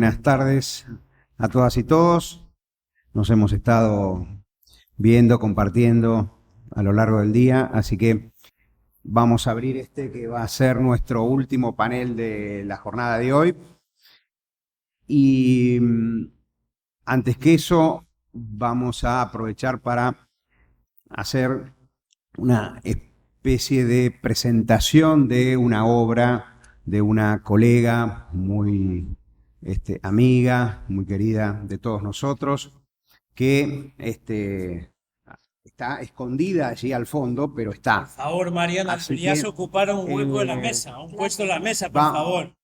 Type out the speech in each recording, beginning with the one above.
buenas tardes a todas y todos. Nos hemos estado viendo, compartiendo a lo largo del día, así que vamos a abrir este que va a ser nuestro último panel de la jornada de hoy. Y antes que eso, vamos a aprovechar para hacer una especie de presentación de una obra de una colega muy amiga, muy querida de todos nosotros, que está escondida allí al fondo, pero está. Por favor, Mariana, Así deberías que, ocupar un hueco en la mesa, un puesto en la mesa, por va- favor.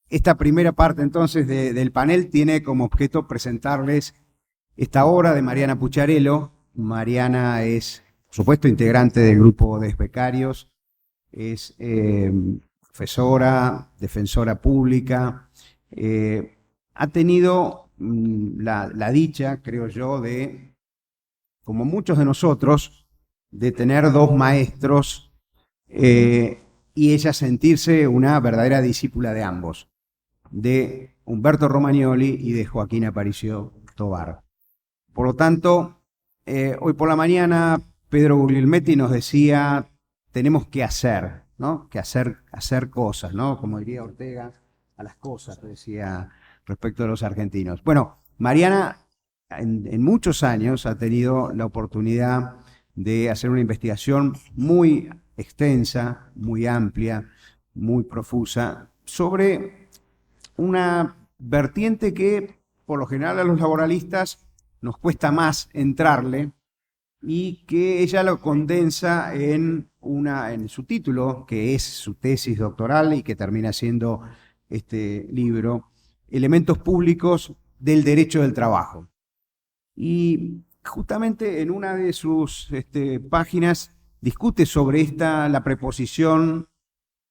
Esta primera parte entonces del panel tiene como objeto presentarles esta obra de Mariana Pucciarello. Mariana es, por supuesto, integrante del grupo de becarios, es profesora, defensora pública, ha tenido la dicha, creo yo, de, como muchos de nosotros, de tener dos maestros y ella sentirse una verdadera discípula de ambos, de Humberto Romagnoli y de Joaquín Aparicio Tovar. Por lo tanto, hoy por la mañana Pedro Guglielmetti nos decía, tenemos que hacer, ¿no? Que hacer cosas, ¿no? Como diría Ortega, a las cosas, decía respecto de los argentinos. Bueno, Mariana en muchos años ha tenido la oportunidad de hacer una investigación muy extensa, muy amplia, muy profusa, sobre una vertiente que por lo general a los laboralistas nos cuesta más entrarle y que ella lo condensa en su título, que es su tesis doctoral y que termina siendo este libro, Elementos Públicos del Derecho del Trabajo. Y justamente en una de sus páginas discute sobre la preposición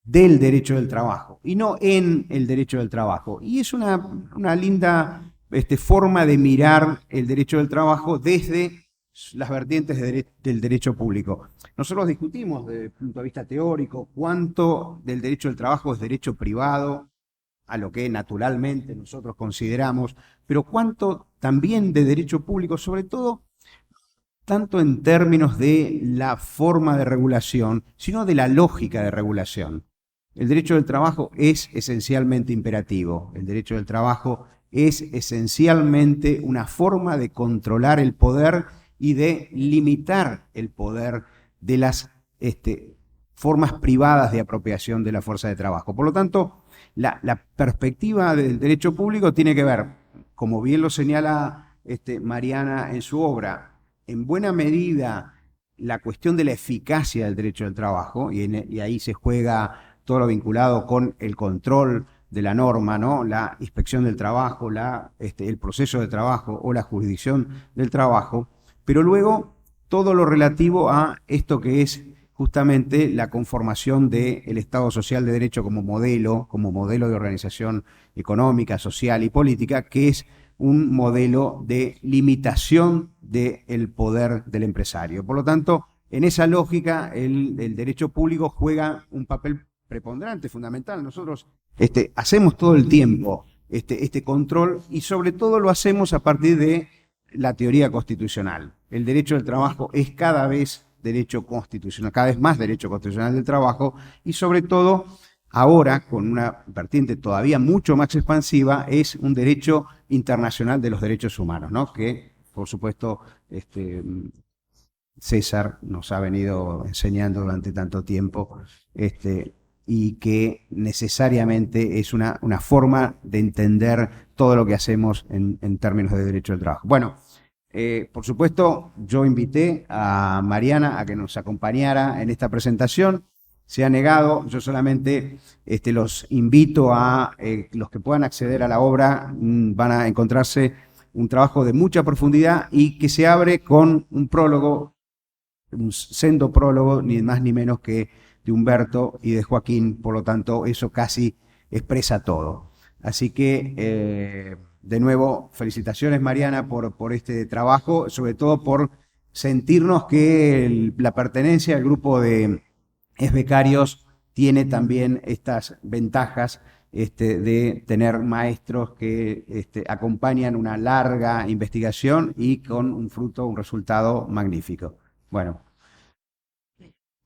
del derecho del trabajo y no en el derecho del trabajo. Y es una linda forma de mirar el derecho del trabajo desde las vertientes del derecho público. Nosotros discutimos desde el punto de vista teórico cuánto del derecho del trabajo es derecho privado, a lo que naturalmente nosotros consideramos, pero cuánto también de derecho público, sobre todo tanto en términos de la forma de regulación, sino de la lógica de regulación. El derecho del trabajo es esencialmente imperativo. El derecho del trabajo es esencialmente una forma de controlar el poder y de limitar el poder de las formas privadas de apropiación de la fuerza de trabajo. Por lo tanto, la perspectiva del derecho público tiene que ver, como bien lo señala Mariana en su obra, en buena medida la cuestión de la eficacia del derecho del trabajo, y ahí se juega todo lo vinculado con el control de la norma, ¿no? La inspección del trabajo, el proceso de trabajo o la jurisdicción del trabajo, pero luego todo lo relativo a esto que es justamente la conformación del Estado Social de Derecho como modelo de organización económica, social y política, que es un modelo de limitación del poder del empresario. Por lo tanto, en esa lógica, el derecho público juega un papel preponderante, fundamental. Nosotros hacemos todo el tiempo este control y sobre todo lo hacemos a partir de la teoría constitucional. El derecho del trabajo es cada vez derecho constitucional, cada vez más derecho constitucional del trabajo y sobre todo ahora, con una vertiente todavía mucho más expansiva, es un derecho internacional de los derechos humanos, ¿no? Que, por supuesto, César nos ha venido enseñando durante tanto tiempo y que necesariamente es una forma de entender todo lo que hacemos en términos de derecho del trabajo. Bueno, por supuesto, yo invité a Mariana a que nos acompañara en esta presentación. Se ha negado, yo solamente los invito a los que puedan acceder a la obra, van a encontrarse un trabajo de mucha profundidad y que se abre con un prólogo, un sendo prólogo, ni más ni menos que de Humberto y de Joaquín, por lo tanto eso casi expresa todo. Así que, de nuevo, felicitaciones Mariana por este trabajo, sobre todo por sentirnos que la pertenencia al grupo de becarios tiene también estas ventajas de tener maestros que acompañan una larga investigación y con un fruto, un resultado magnífico. Bueno,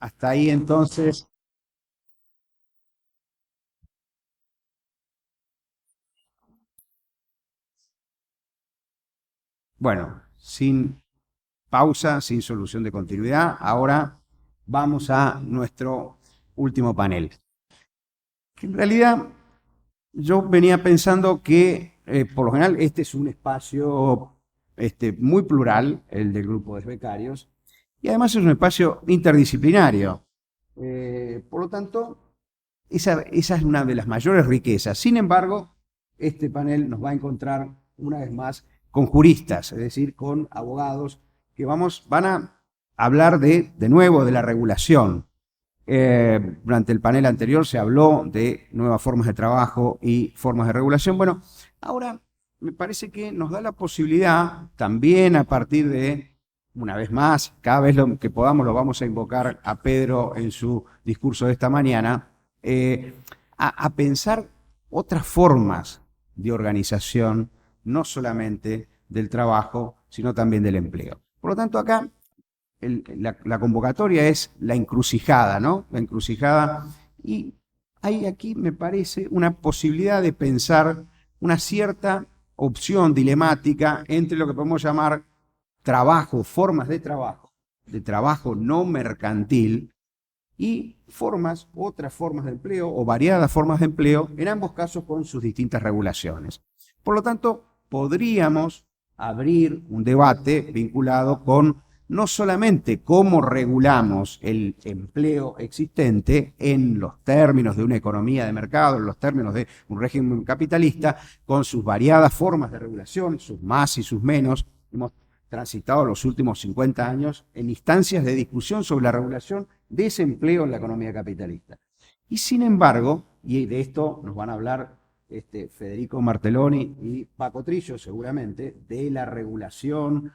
hasta ahí entonces. Bueno, sin pausa, sin solución de continuidad, ahora vamos a nuestro último panel. En realidad, yo venía pensando que, por lo general, este es un espacio muy plural, el del grupo de becarios, y además es un espacio interdisciplinario. Por lo tanto, esa es una de las mayores riquezas. Sin embargo, este panel nos va a encontrar una vez más con juristas, es decir, con abogados que van a hablar de nuevo de la regulación. Durante el panel anterior se habló de nuevas formas de trabajo y formas de regulación. Bueno, ahora me parece que nos da la posibilidad, también a partir de, una vez más, cada vez que podamos lo vamos a invocar a Pedro en su discurso de esta mañana, a pensar otras formas de organización, no solamente del trabajo, sino también del empleo. Por lo tanto, acá la convocatoria es la encrucijada, ¿no? La encrucijada. Y hay aquí, me parece, una posibilidad de pensar una cierta opción dilemática entre lo que podemos llamar trabajo, formas de trabajo no mercantil, y otras formas de empleo o variadas formas de empleo, en ambos casos con sus distintas regulaciones. Por lo tanto, podríamos abrir un debate vinculado con no solamente cómo regulamos el empleo existente en los términos de una economía de mercado, en los términos de un régimen capitalista, con sus variadas formas de regulación, sus más y sus menos. Hemos transitado los últimos 50 años en instancias de discusión sobre la regulación de ese empleo en la economía capitalista. Y sin embargo, y de esto nos van a hablar Federico Martelloni y Paco Trillo seguramente, de la regulación,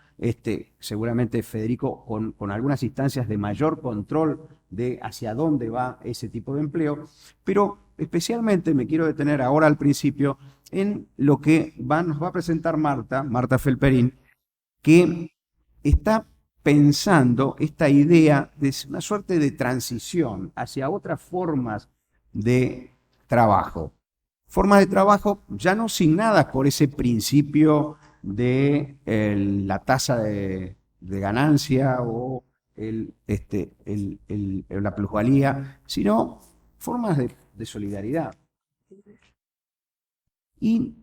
seguramente Federico con algunas instancias de mayor control de hacia dónde va ese tipo de empleo, pero especialmente me quiero detener ahora al principio en lo que nos va a presentar Marta Felperín, que está pensando esta idea de una suerte de transición hacia otras formas de trabajo. Formas de trabajo ya no signadas por ese principio de la tasa de ganancia o la plusvalía, sino formas de solidaridad. Y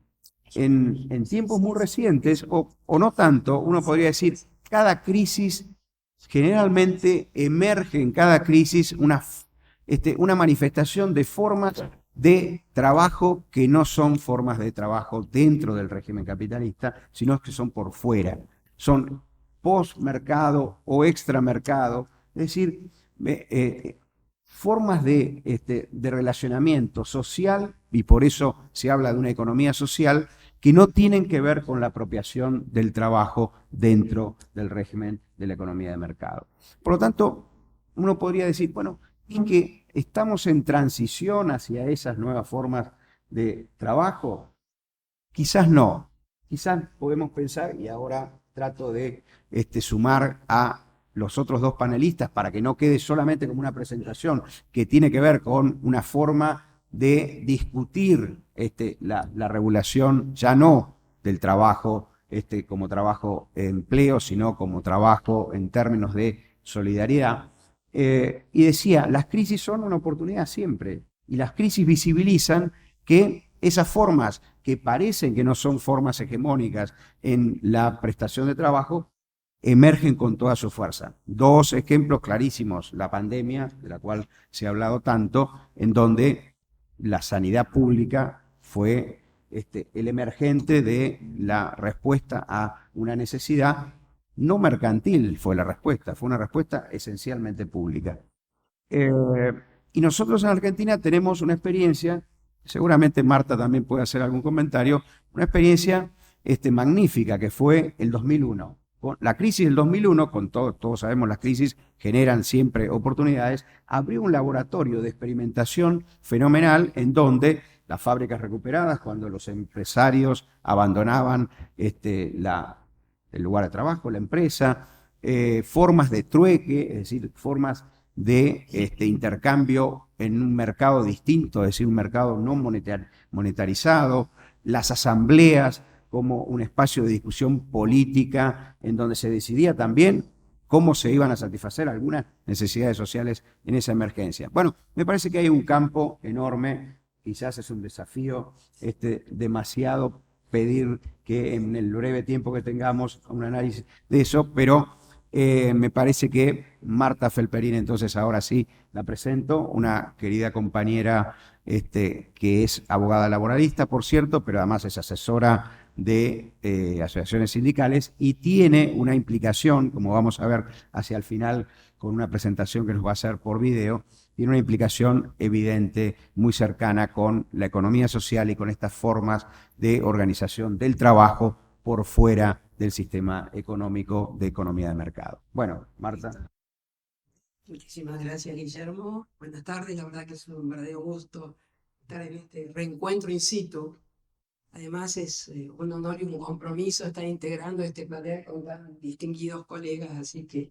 en tiempos muy recientes, o no tanto, uno podría decir, cada crisis, generalmente emerge en cada crisis una manifestación de formas de trabajo que no son formas de trabajo dentro del régimen capitalista, sino que son por fuera. Son postmercado o extramercado, es decir, formas de relacionamiento social, y por eso se habla de una economía social, que no tienen que ver con la apropiación del trabajo dentro del régimen de la economía de mercado. Por lo tanto, uno podría decir, bueno, es que estamos en transición hacia esas nuevas formas de trabajo. Quizás no, quizás podemos pensar, y ahora trato de sumar a los otros dos panelistas para que no quede solamente como una presentación que tiene que ver con una forma de discutir la regulación ya no del trabajo como trabajo empleo, sino como trabajo en términos de solidaridad. Y decía, las crisis son una oportunidad siempre, y las crisis visibilizan que esas formas que parecen que no son formas hegemónicas en la prestación de trabajo, emergen con toda su fuerza. Dos ejemplos clarísimos, la pandemia, de la cual se ha hablado tanto, en donde la sanidad pública fue el emergente de la respuesta a una necesidad no mercantil, fue la respuesta, fue una respuesta esencialmente pública. Y nosotros en Argentina tenemos una experiencia, seguramente Marta también puede hacer algún comentario, una experiencia magnífica que fue el 2001. La crisis del 2001, todos sabemos las crisis generan siempre oportunidades, abrió un laboratorio de experimentación fenomenal en donde las fábricas recuperadas, cuando los empresarios abandonaban el lugar de trabajo, la empresa, formas de trueque, es decir, formas de intercambio en un mercado distinto, es decir, un mercado no monetarizado, las asambleas como un espacio de discusión política en donde se decidía también cómo se iban a satisfacer algunas necesidades sociales en esa emergencia. Bueno, me parece que hay un campo enorme, quizás es un desafío demasiado pedir que en el breve tiempo que tengamos un análisis de eso, pero me parece que Marta Felperín, entonces ahora sí la presento, una querida compañera que es abogada laboralista, por cierto, pero además es asesora de asociaciones sindicales y tiene una implicación, como vamos a ver hacia el final con una presentación que nos va a hacer por video, tiene una implicación evidente, muy cercana con la economía social y con estas formas de organización del trabajo por fuera del sistema económico de economía de mercado. Bueno, Marta. Muchísimas gracias, Guillermo. Buenas tardes, la verdad que es un verdadero gusto estar en este reencuentro in situ. Además es un honor y un compromiso estar integrando este panel con tan distinguidos colegas, así que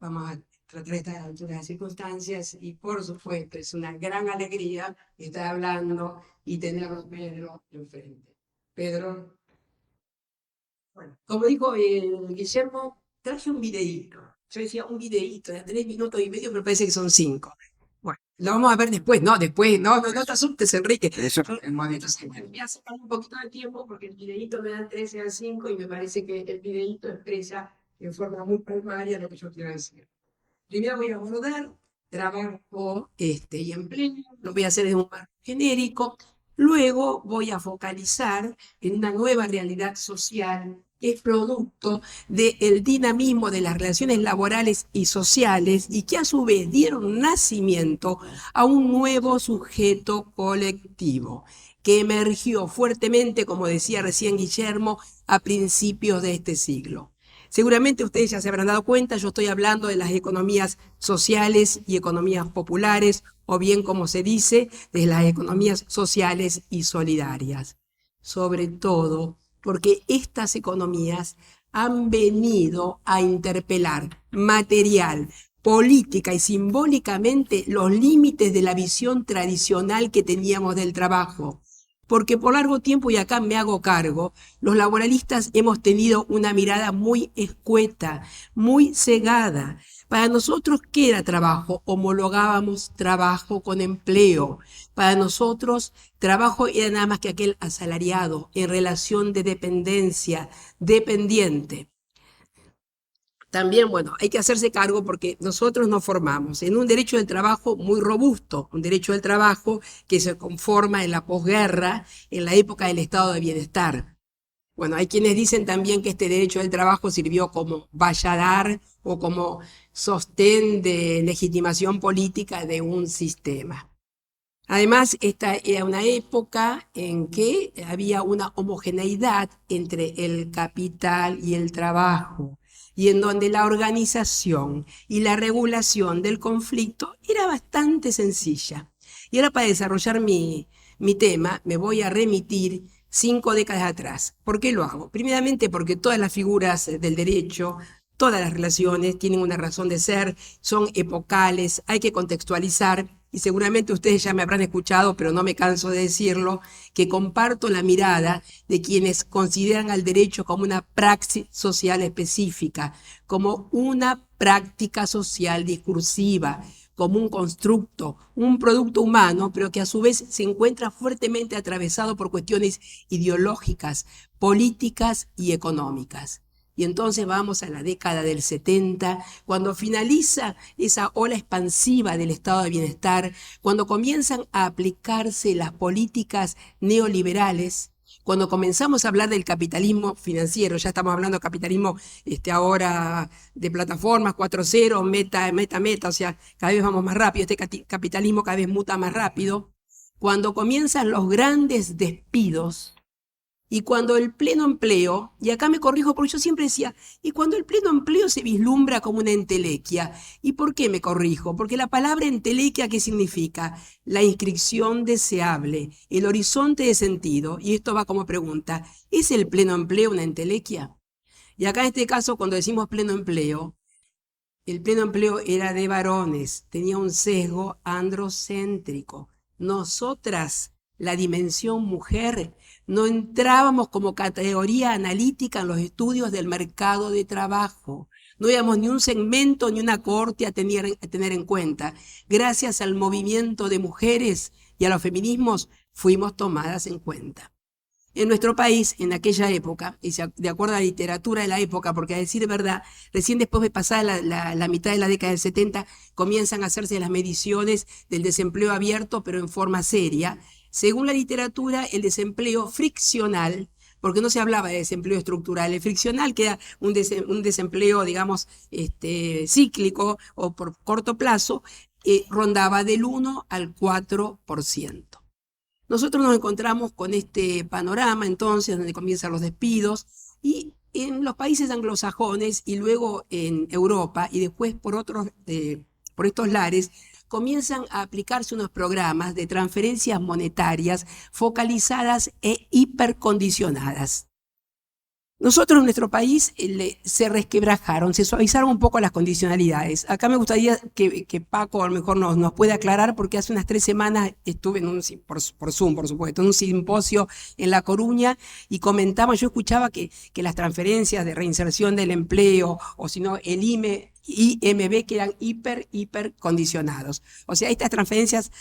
vamos a tratar estas alturas de circunstancias y por supuesto es una gran alegría estar hablando y tener a Pedro enfrente. Pedro, bueno, como dijo Guillermo, traje un videíto. Yo decía un videíto de 3 minutos y medio, pero parece que son 5. Bueno, lo vamos a ver después, no te asustes, Enrique. Eso, Entonces, bueno, voy a sacar un poquito de tiempo porque el videíto me da 13 a 5 y me parece que el videíto expresa en forma muy primaria lo que yo quiero decir. Primero voy a abordar trabajo y empleo, lo voy a hacer en un marco genérico. Luego voy a focalizar en una nueva realidad social que es producto del dinamismo de las relaciones laborales y sociales y que a su vez dieron nacimiento a un nuevo sujeto colectivo que emergió fuertemente, como decía recién Guillermo, a principios de este siglo. Seguramente ustedes ya se habrán dado cuenta, yo estoy hablando de las economías sociales y economías populares, o bien, como se dice, de las economías sociales y solidarias. Sobre todo porque estas economías han venido a interpelar material, política y simbólicamente los límites de la visión tradicional que teníamos del trabajo. Porque por largo tiempo, y acá me hago cargo, los laboralistas hemos tenido una mirada muy escueta, muy cegada. Para nosotros, ¿qué era trabajo? Homologábamos trabajo con empleo. Para nosotros, trabajo era nada más que aquel asalariado en relación de dependencia, dependiente. También, bueno, hay que hacerse cargo porque nosotros nos formamos en un derecho del trabajo muy robusto, un derecho del trabajo que se conforma en la posguerra, en la época del estado de bienestar. Bueno, hay quienes dicen también que este derecho del trabajo sirvió como valladar o como sostén de legitimación política de un sistema. Además, esta era una época en que había una homogeneidad entre el capital y el trabajo, y en donde la organización y la regulación del conflicto era bastante sencilla. Y ahora para desarrollar mi tema me voy a remitir 5 décadas atrás. ¿Por qué lo hago? Primeramente porque todas las figuras del derecho, todas las relaciones tienen una razón de ser, son epocales, hay que contextualizar. Y seguramente ustedes ya me habrán escuchado, pero no me canso de decirlo, que comparto la mirada de quienes consideran al derecho como una praxis social específica, como una práctica social discursiva, como un constructo, un producto humano, pero que a su vez se encuentra fuertemente atravesado por cuestiones ideológicas, políticas y económicas. Y entonces vamos a la década del 70, cuando finaliza esa ola expansiva del estado de bienestar, cuando comienzan a aplicarse las políticas neoliberales, cuando comenzamos a hablar del capitalismo financiero, ya estamos hablando de capitalismo ahora de plataformas 4.0, meta, o sea, cada vez vamos más rápido, este capitalismo cada vez muta más rápido, cuando comienzan los grandes despidos Y cuando el pleno empleo, y acá me corrijo porque yo siempre decía, y cuando el pleno empleo se vislumbra como una entelequia. ¿Y por qué me corrijo? Porque la palabra entelequia, ¿qué significa? La inscripción deseable, el horizonte de sentido. Y esto va como pregunta, ¿es el pleno empleo una entelequia? Y acá en este caso, cuando decimos pleno empleo, el pleno empleo era de varones, tenía un sesgo androcéntrico. Nosotras, la dimensión mujer, no entrábamos como categoría analítica en los estudios del mercado de trabajo. No éramos ni un segmento ni una cohorte a tener en cuenta. Gracias al movimiento de mujeres y a los feminismos fuimos tomadas en cuenta. En nuestro país, en aquella época, y de acuerdo a la literatura de la época, porque a decir verdad, recién después de pasar la mitad de la década del 70, comienzan a hacerse las mediciones del desempleo abierto, pero en forma seria. Según la literatura, el desempleo friccional, porque no se hablaba de desempleo estructural, el friccional, que era un desempleo, digamos, cíclico o por corto plazo, rondaba del 1 al 4%. Nosotros nos encontramos con este panorama entonces donde comienzan los despidos y en los países anglosajones y luego en Europa y después por estos lares comienzan a aplicarse unos programas de transferencias monetarias focalizadas e hipercondicionadas. Nosotros en nuestro país se resquebrajaron, se suavizaron un poco las condicionalidades. Acá me gustaría que Paco a lo mejor nos pueda aclarar, porque hace unas 3 semanas estuve por Zoom, por supuesto, en un simposio en La Coruña y comentaba, yo escuchaba que las transferencias de reinserción del empleo, o si no, el IMB, que eran hiper condicionados. O sea, estas transferencias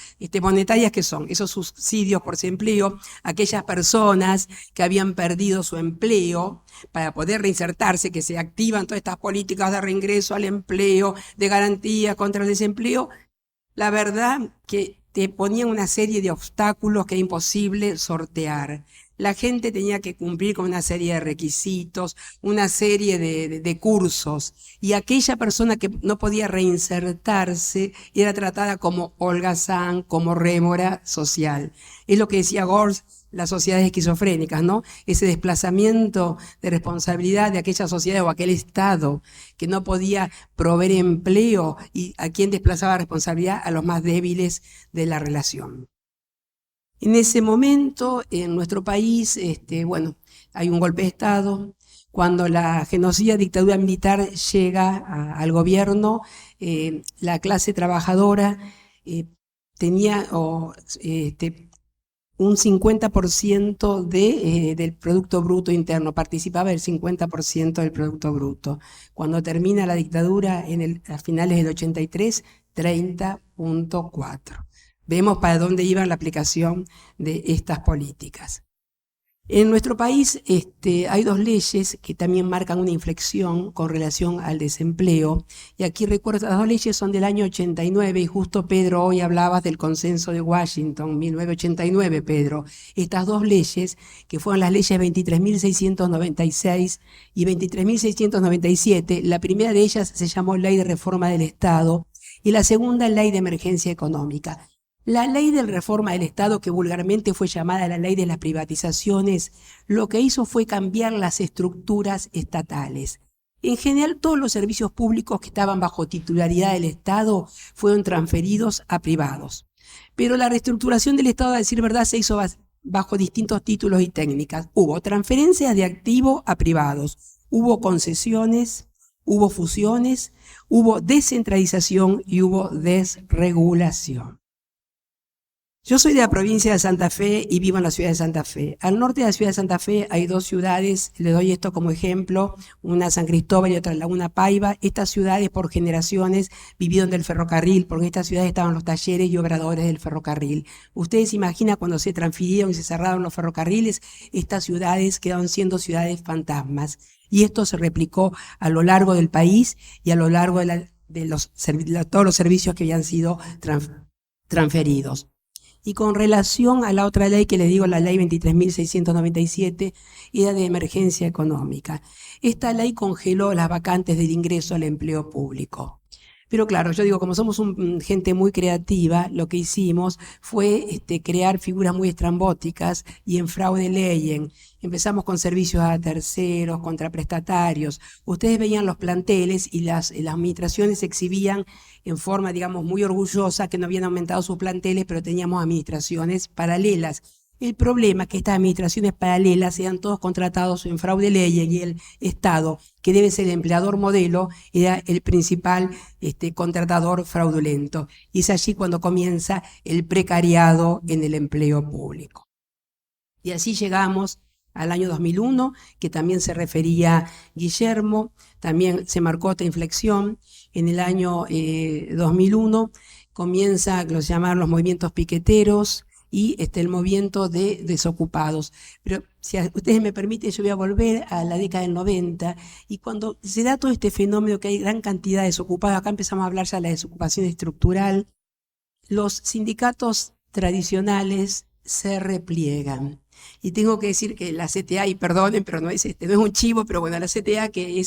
monetarias, ¿qué son? Esos subsidios por desempleo, aquellas personas que habían perdido su empleo para poder reinsertarse, que se activan todas estas políticas de reingreso al empleo, de garantía contra el desempleo, la verdad que te ponían una serie de obstáculos que era imposible sortear. La gente tenía que cumplir con una serie de requisitos, una serie de cursos, y aquella persona que no podía reinsertarse era tratada como holgazán, como rémora social. Es lo que decía Gorz, las sociedades esquizofrénicas, ¿no? Ese desplazamiento de responsabilidad de aquella sociedad o aquel Estado que no podía proveer empleo y a quien desplazaba responsabilidad a los más débiles de la relación. En ese momento, en nuestro país, hay un golpe de Estado. Cuando la genocida dictadura militar llega al gobierno, la clase trabajadora tenía un 50% del Producto Bruto Interno, participaba el 50% del Producto Bruto. Cuando termina la dictadura a finales del 83, 30.4%. Vemos para dónde iba la aplicación de estas políticas. En nuestro país hay 2 leyes que también marcan una inflexión con relación al desempleo. Y aquí recuerdo, las 2 leyes son del año 89 y justo Pedro hoy hablabas del consenso de Washington, 1989, Pedro. Estas 2 leyes, que fueron las leyes 23.696 y 23.697, la primera de ellas se llamó Ley de Reforma del Estado y la segunda Ley de Emergencia Económica. La ley de reforma del Estado, que vulgarmente fue llamada la ley de las privatizaciones, lo que hizo fue cambiar las estructuras estatales. En general, todos los servicios públicos que estaban bajo titularidad del Estado fueron transferidos a privados. Pero la reestructuración del Estado, a decir verdad, se hizo bajo distintos títulos y técnicas. Hubo transferencias de activo a privados, hubo concesiones, hubo fusiones, hubo descentralización y hubo desregulación. Yo soy de la provincia de Santa Fe y vivo en la ciudad de Santa Fe. Al norte de la ciudad de Santa Fe hay 2 ciudades, le doy esto como ejemplo, una San Cristóbal y otra Laguna Paiva. Estas ciudades por generaciones vivieron del ferrocarril, porque en estas ciudades estaban los talleres y obradores del ferrocarril. Ustedes se imaginan cuando se transfirieron y se cerraron los ferrocarriles, estas ciudades quedaron siendo ciudades fantasmas. Y esto se replicó a lo largo del país y a lo largo de todos los servicios que habían sido transferidos. Y con relación a la otra ley que les digo, la ley 23.697, era de emergencia económica. Esta ley congeló las vacantes del ingreso al empleo público. Pero claro, yo digo, como somos gente muy creativa, lo que hicimos fue crear figuras muy estrambóticas y en fraude leyen. Empezamos con servicios a terceros, contraprestatarios. Ustedes veían los planteles y las administraciones se exhibían en forma, digamos, muy orgullosa que no habían aumentado sus planteles, pero teníamos administraciones paralelas. El problema es que estas administraciones paralelas sean todos contratados en fraude leyen y el Estado, que debe ser el empleador modelo, era el principal contratador fraudulento. Y es allí cuando comienza el precariado en el empleo público. Y así llegamos al año 2001, que también se refería Guillermo, también se marcó otra inflexión. En el año 2001 comienza lo que se llaman los movimientos piqueteros, y el movimiento de desocupados. Pero si ustedes me permiten, yo voy a volver a la década del 90, y cuando se da todo este fenómeno que hay gran cantidad de desocupados, acá empezamos a hablar ya de la desocupación estructural, los sindicatos tradicionales se repliegan. Y tengo que decir que la CTA, y perdonen, pero no es un chivo, pero bueno, la CTA, que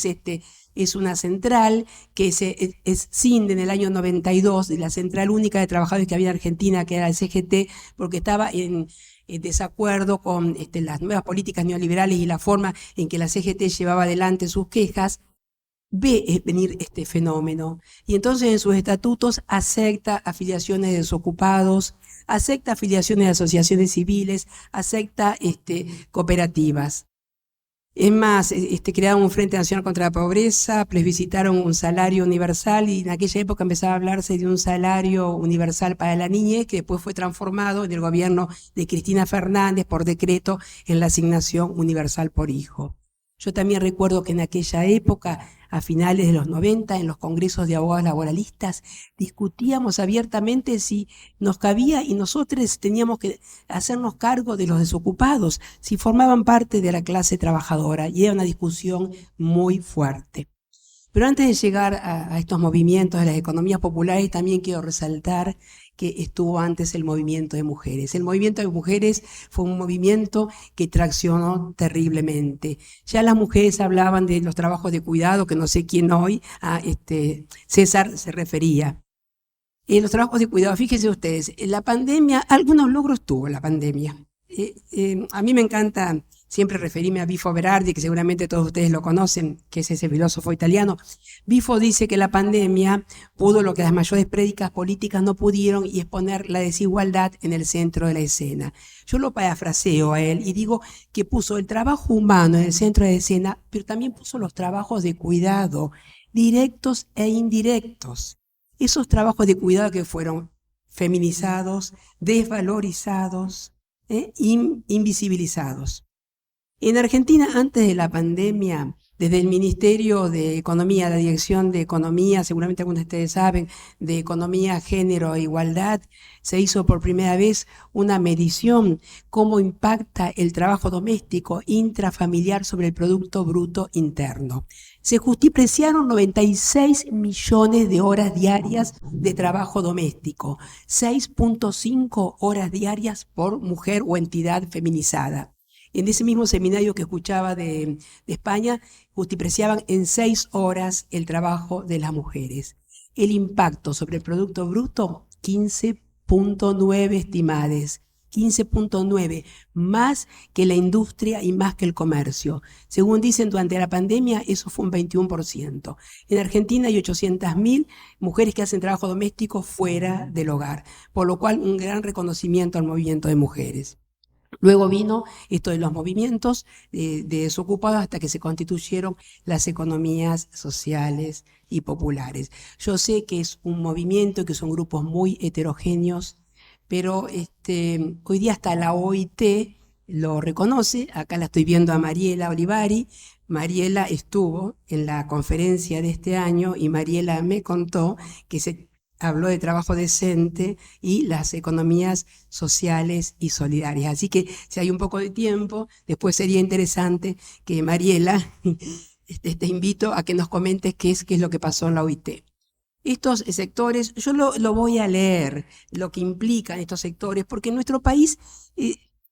es una central que es CINDE en el año 92, de la Central Única de Trabajadores que había en Argentina, que era el CGT, porque estaba en desacuerdo con las nuevas políticas neoliberales y la forma en que la CGT llevaba adelante sus quejas. Ve venir este fenómeno y entonces en sus estatutos acepta afiliaciones de desocupados, acepta afiliaciones de asociaciones civiles, acepta cooperativas. Es más, crearon un Frente Nacional contra la Pobreza, plebiscitaron un salario universal y en aquella época empezaba a hablarse de un salario universal para la niñez que después fue transformado en el gobierno de Cristina Fernández por decreto en la asignación universal por hijo. Yo también recuerdo que en aquella época, a finales de los 90, en los congresos de abogados laboralistas, discutíamos abiertamente si nos cabía y nosotros teníamos que hacernos cargo de los desocupados, si formaban parte de la clase trabajadora, y era una discusión muy fuerte. Pero antes de llegar a estos movimientos de las economías populares, también quiero resaltar que estuvo antes el movimiento de mujeres. El movimiento de mujeres fue un movimiento que traccionó terriblemente. Ya las mujeres hablaban de los trabajos de cuidado, que no sé quién hoy, César se refería. Los trabajos de cuidado, fíjense ustedes, la pandemia, algunos logros tuvo la pandemia. A mí me encanta siempre referirme a Bifo Berardi, que seguramente todos ustedes lo conocen, que es ese filósofo italiano. Bifo dice que la pandemia pudo lo que las mayores prédicas políticas no pudieron, y es poner la desigualdad en el centro de la escena. Yo lo parafraseo a él y digo que puso el trabajo humano en el centro de la escena, pero también puso los trabajos de cuidado, directos e indirectos. Esos trabajos de cuidado que fueron feminizados, desvalorizados, invisibilizados. En Argentina, antes de la pandemia, desde el Ministerio de Economía, la Dirección de Economía, seguramente algunos de ustedes saben, de Economía, Género e Igualdad, se hizo por primera vez una medición cómo impacta el trabajo doméstico intrafamiliar sobre el Producto Bruto Interno. Se justipreciaron 96 millones de horas diarias de trabajo doméstico, 6.5 horas diarias por mujer o entidad feminizada. En ese mismo seminario que escuchaba de España, justipreciaban en 6 horas el trabajo de las mujeres. El impacto sobre el Producto Bruto, 15.9 estimades. 15.9, más que la industria y más que el comercio. Según dicen, durante la pandemia eso fue un 21%. En Argentina hay 800.000 mujeres que hacen trabajo doméstico fuera del hogar, por lo cual un gran reconocimiento al movimiento de mujeres. Luego vino esto de los movimientos de desocupados hasta que se constituyeron las economías sociales y populares. Yo sé que es un movimiento, que son grupos muy heterogéneos, pero hoy día hasta la OIT lo reconoce. Acá la estoy viendo a Mariela Olivari. Mariela estuvo en la conferencia de este año y Mariela me contó que se habló de trabajo decente y las economías sociales y solidarias. Así que si hay un poco de tiempo, después sería interesante que Mariela, te invito a que nos comentes qué es lo que pasó en la OIT. Estos sectores, yo lo voy a leer, lo que implican estos sectores, porque en nuestro país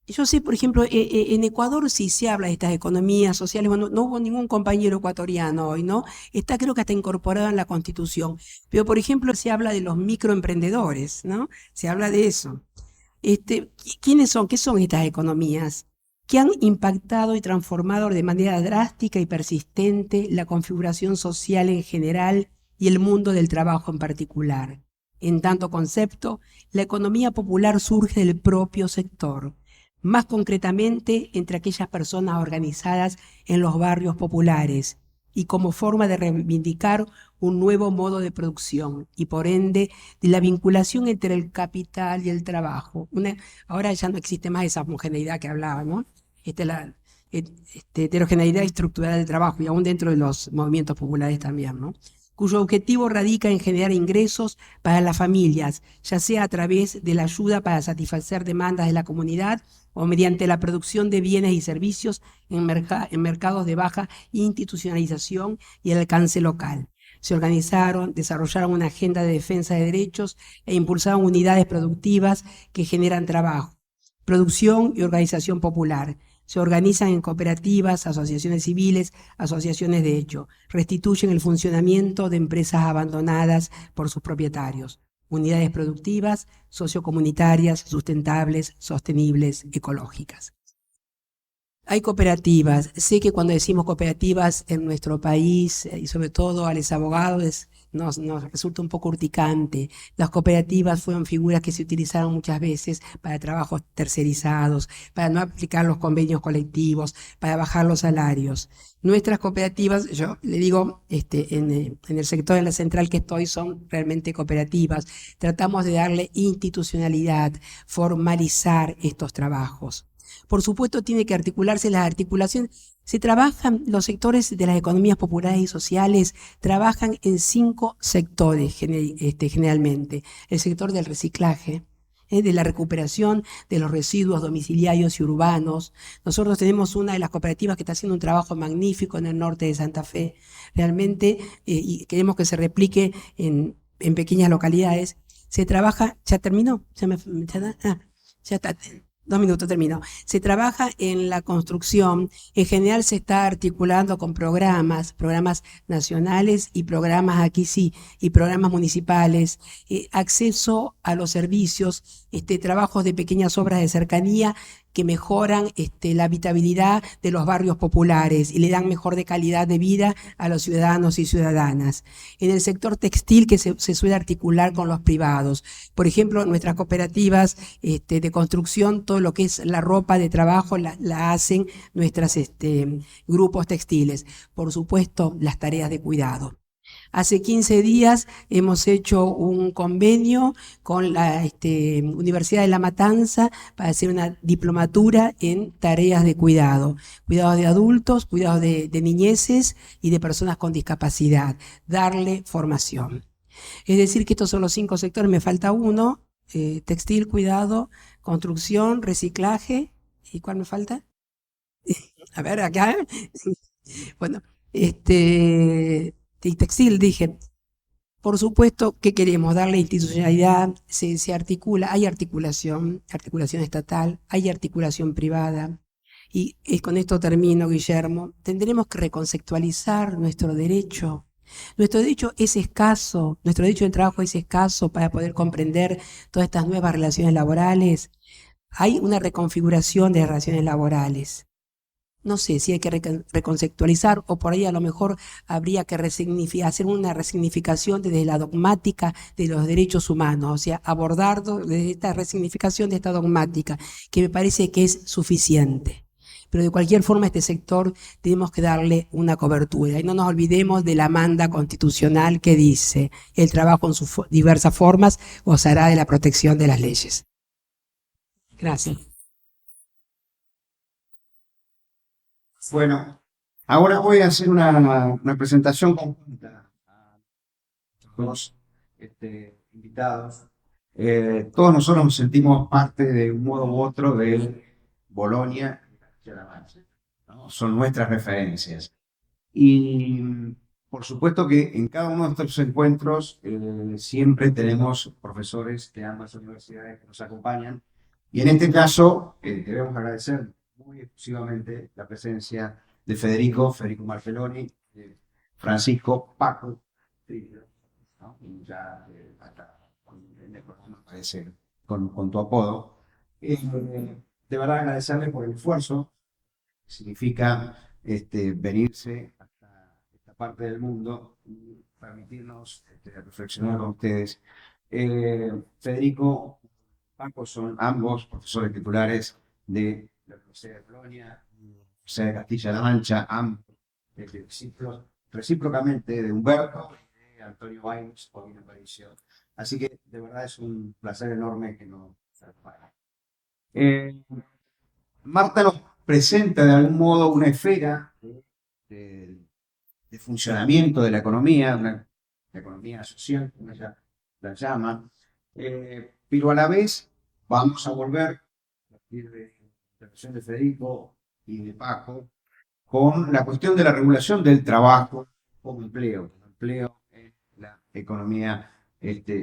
Yo sé, por ejemplo, en Ecuador sí se habla de estas economías sociales, bueno, no hubo ningún compañero ecuatoriano hoy, ¿no? Está creo que hasta incorporado en la Constitución. Pero, por ejemplo, se habla de los microemprendedores, ¿no? Se habla de eso. ¿Quiénes son? ¿Qué son estas economías? Que han impactado y transformado de manera drástica y persistente la configuración social en general y el mundo del trabajo en particular. En tanto concepto, la economía popular surge del propio sector, más concretamente entre aquellas personas organizadas en los barrios populares y como forma de reivindicar un nuevo modo de producción y por ende de la vinculación entre el capital y el trabajo. Ahora ya no existe más esa homogeneidad que hablábamos, la heterogeneidad estructural del trabajo y aún dentro de los movimientos populares también, ¿no? Cuyo objetivo radica en generar ingresos para las familias, ya sea a través de la ayuda para satisfacer demandas de la comunidad o mediante la producción de bienes y servicios en mercados de baja institucionalización y el alcance local. Se organizaron, desarrollaron una agenda de defensa de derechos e impulsaron unidades productivas que generan trabajo, producción y organización popular. Se organizan en cooperativas, asociaciones civiles, asociaciones de hecho. Restituyen el funcionamiento de empresas abandonadas por sus propietarios. Unidades productivas, sociocomunitarias, sustentables, sostenibles, ecológicas. Hay cooperativas. Sé que cuando decimos cooperativas en nuestro país, y sobre todo a los abogados, nos resulta un poco urticante. Las cooperativas fueron figuras que se utilizaron muchas veces para trabajos tercerizados, para no aplicar los convenios colectivos, para bajar los salarios. Nuestras cooperativas, yo le digo, en el sector de la central que estoy, son realmente cooperativas. Tratamos de darle institucionalidad, formalizar estos trabajos. Por supuesto, tiene que articularse las articulaciones. Se trabajan, los sectores de las economías populares y sociales trabajan en 5 sectores generalmente. El sector del reciclaje, de la recuperación de los residuos domiciliarios y urbanos. Nosotros tenemos una de las cooperativas que está haciendo un trabajo magnífico en el norte de Santa Fe, realmente, y queremos que se replique en pequeñas localidades. Se trabaja, ¿ya terminó? Ya está. 2 minutos, termino. Se trabaja en la construcción. En general se está articulando con programas nacionales y programas aquí sí, y programas municipales, acceso a los servicios, trabajos de pequeñas obras de cercanía que mejoran la habitabilidad de los barrios populares y le dan mejor de calidad de vida a los ciudadanos y ciudadanas. En el sector textil que se suele articular con los privados. Por ejemplo, nuestras cooperativas de construcción, todo lo que es la ropa de trabajo la hacen nuestros grupos textiles. Por supuesto, las tareas de cuidado. Hace 15 días hemos hecho un convenio con la Universidad de La Matanza para hacer una diplomatura en tareas de cuidado. Cuidados de adultos, cuidados de niñeces y de personas con discapacidad. Darle formación. Es decir, que estos son los 5 sectores, me falta uno, textil, cuidado, construcción, reciclaje. ¿Y cuál me falta? A ver, acá. Bueno, textil, dije. Por supuesto que queremos darle institucionalidad, se articula, hay articulación estatal, hay articulación privada. Y con esto termino, Guillermo. Tendremos que reconceptualizar nuestro derecho. Nuestro derecho es escaso, nuestro derecho del trabajo es escaso para poder comprender todas estas nuevas relaciones laborales. Hay una reconfiguración de relaciones laborales. No sé si hay que reconceptualizar o por ahí a lo mejor habría que hacer una resignificación desde la dogmática de los derechos humanos, o sea, abordar desde esta resignificación de esta dogmática, que me parece que es suficiente. Pero de cualquier forma, a este sector tenemos que darle una cobertura. Y no nos olvidemos de la manda constitucional que dice: el trabajo en sus diversas formas gozará de la protección de las leyes. Gracias. Bueno, ahora voy a hacer una presentación conjunta a los invitados. Todos nosotros nos sentimos parte de un modo u otro de Bolonia y Castilla-La, ¿no? Son nuestras referencias. Y por supuesto que en cada uno de estos encuentros siempre tenemos profesores de ambas universidades que nos acompañan Y en este caso, debemos agradecer muy exclusivamente la presencia de Federico Marceloni, Francisco, Paco, ¿no? Y ya hasta en el programa aparece con tu apodo. De verdad agradecerle por el esfuerzo que significa venirse hasta esta parte del mundo y permitirnos reflexionar con ustedes. Federico, Paco son ambos profesores titulares de la Universidad de Colonia, Universidad de Castilla-La Mancha, ambos discípulos recíprocamente de Humberto y de Antonio Baines por mi aparición. Así que de verdad es un placer enorme que nos acompañe. Marta nos presenta de algún modo una esfera de funcionamiento de la economía, la economía social, como ella la llama, pero a la vez vamos a volver, a partir de la intervención de Federico y de Paco, con la cuestión de la regulación del trabajo como empleo en la economía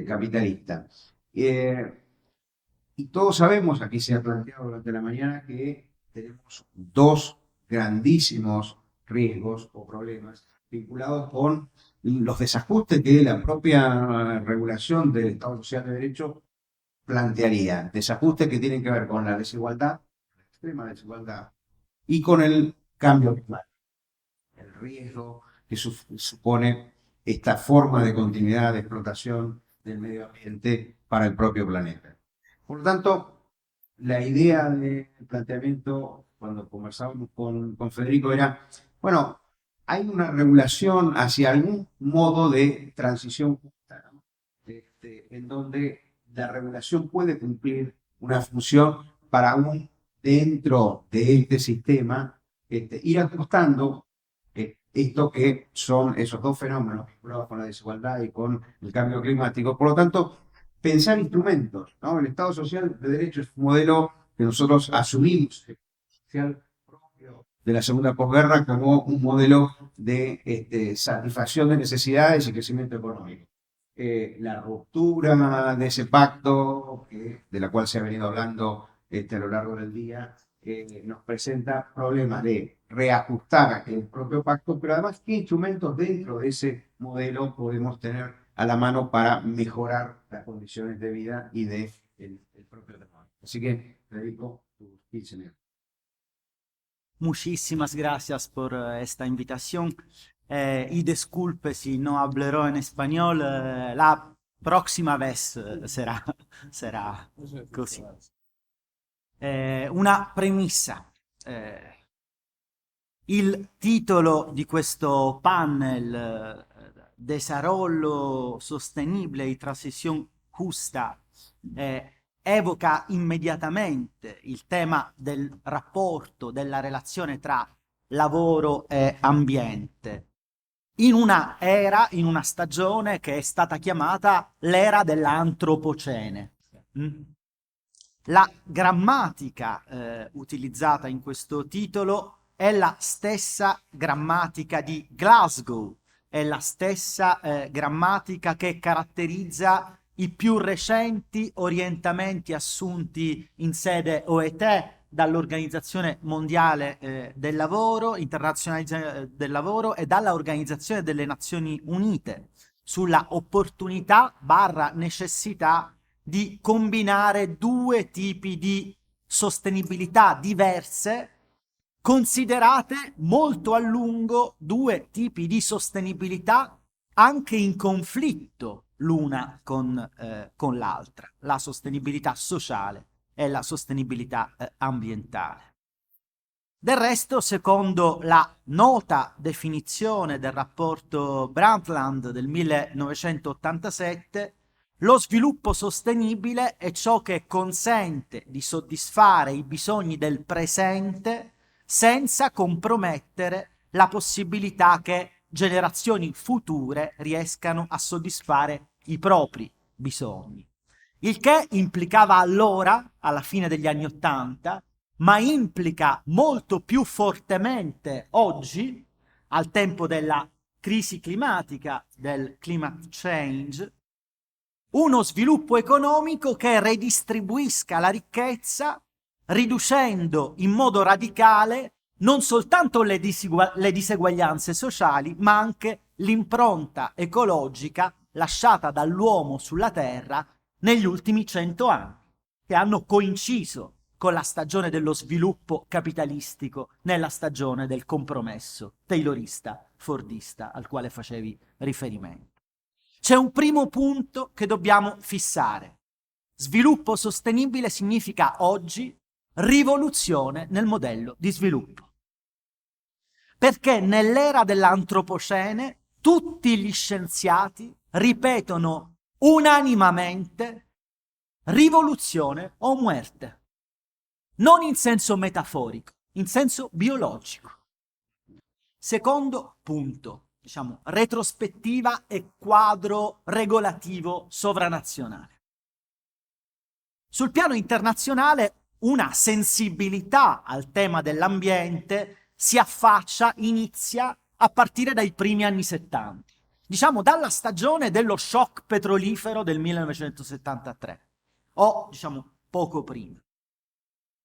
capitalista. Y todos sabemos, aquí se ha planteado durante la mañana, que tenemos dos grandísimos riesgos o problemas vinculados con los desajustes que la propia regulación del Estado Social de Derecho plantearía. Desajustes que tienen que ver con la desigualdad, la extrema desigualdad, y con el cambio climático. El riesgo que supone esta forma de continuidad de explotación del medio ambiente para el propio planeta. Por lo tanto, la idea del planteamiento, cuando conversábamos con Federico, era, bueno, hay una regulación hacia algún modo de transición justa, ¿no? En donde la regulación puede cumplir una función para aún dentro de este sistema ir ajustando esto que son esos dos fenómenos vinculados con la desigualdad y con el cambio climático. Por lo tanto, pensar instrumentos, ¿no? El Estado Social de Derecho es un modelo que nosotros asumimos, social propio de la segunda posguerra, como un modelo de satisfacción de necesidades y crecimiento económico. La ruptura de ese pacto, de la cual se ha venido hablando a lo largo del día, nos presenta problemas de reajustar el propio pacto, pero además qué instrumentos dentro de ese modelo podemos tener a la mano para mejorar las condiciones de vida y de el propio trabajo. Así que, Federico, tus 15 minutos. Muchísimas gracias por esta invitación. Y disculpe si no hablaré en español, la próxima vez será così. Una premessa. Il titolo di questo panel, Desarrollo sostenibile y transición justa, evoca immediatamente il tema del rapporto, della relazione tra lavoro e ambiente, in una era, in una stagione che è stata chiamata l'era dell'antropocene. La grammatica utilizzata in questo titolo è la stessa grammatica di Glasgow, è la stessa grammatica che caratterizza i più recenti orientamenti assunti in sede OIT dall'Organizzazione Mondiale del Lavoro, Internazionale del Lavoro e dalla Organizzazione delle Nazioni Unite sulla opportunità / necessità di combinare due tipi di sostenibilità diverse, considerate molto a lungo due tipi di sostenibilità anche in conflitto l'una con l'altra, la sostenibilità sociale e la sostenibilità ambientale. Del resto, secondo la nota definizione del rapporto Brundtland del 1987, lo sviluppo sostenibile è ciò che consente di soddisfare i bisogni del presente senza compromettere la possibilità che generazioni future riescano a soddisfare i propri bisogni. Il che implicava allora, alla fine degli anni '80, ma implica molto più fortemente oggi, al tempo della crisi climatica, del climate change, uno sviluppo economico che redistribuisca la ricchezza, riducendo in modo radicale non soltanto le diseguaglianze sociali, ma anche l'impronta ecologica lasciata dall'uomo sulla Terra negli ultimi 100 anni, che hanno coinciso con la stagione dello sviluppo capitalistico nella stagione del compromesso taylorista-fordista al quale facevi riferimento. C'è un primo punto che dobbiamo fissare. Sviluppo sostenibile significa oggi rivoluzione nel modello di sviluppo. Perché nell'era dell'antropocene tutti gli scienziati ripetono unanimamente rivoluzione o muerte. Non in senso metaforico, in senso biologico. Secondo punto, retrospettiva e quadro regolativo sovranazionale. Sul piano internazionale una sensibilità al tema dell'ambiente si affaccia, inizia a partire dai primi anni 70, dalla stagione dello shock petrolifero del 1973, o poco prima.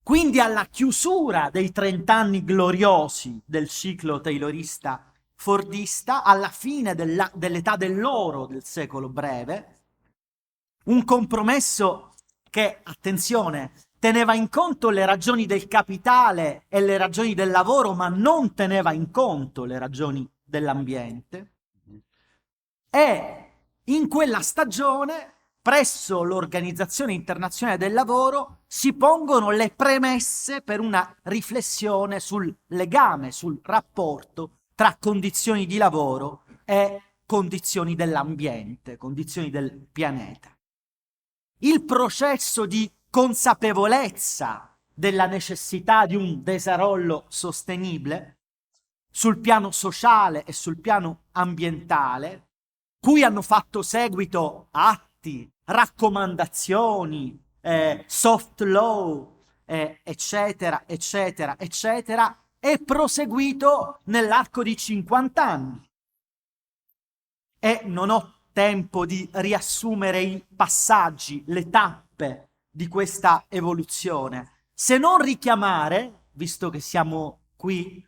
Quindi alla chiusura dei 30 anni gloriosi del ciclo taylorista-fordista, alla fine dell'età dell'oro del secolo breve, un compromesso che, attenzione, teneva in conto le ragioni del capitale e le ragioni del lavoro, ma non teneva in conto le ragioni dell'ambiente. E in quella stagione, presso l'Organizzazione Internazionale del Lavoro, si pongono le premesse per una riflessione sul legame, sul rapporto tra condizioni di lavoro e condizioni dell'ambiente, condizioni del pianeta. Il processo di consapevolezza della necessità di un desarrollo sostenibile sul piano sociale e sul piano ambientale, cui hanno fatto seguito atti, raccomandazioni, soft law, eccetera, eccetera, eccetera, è proseguito nell'arco di 50 anni. E non ho tempo di riassumere i passaggi, le tappe di questa evoluzione, se non richiamare, visto che siamo qui,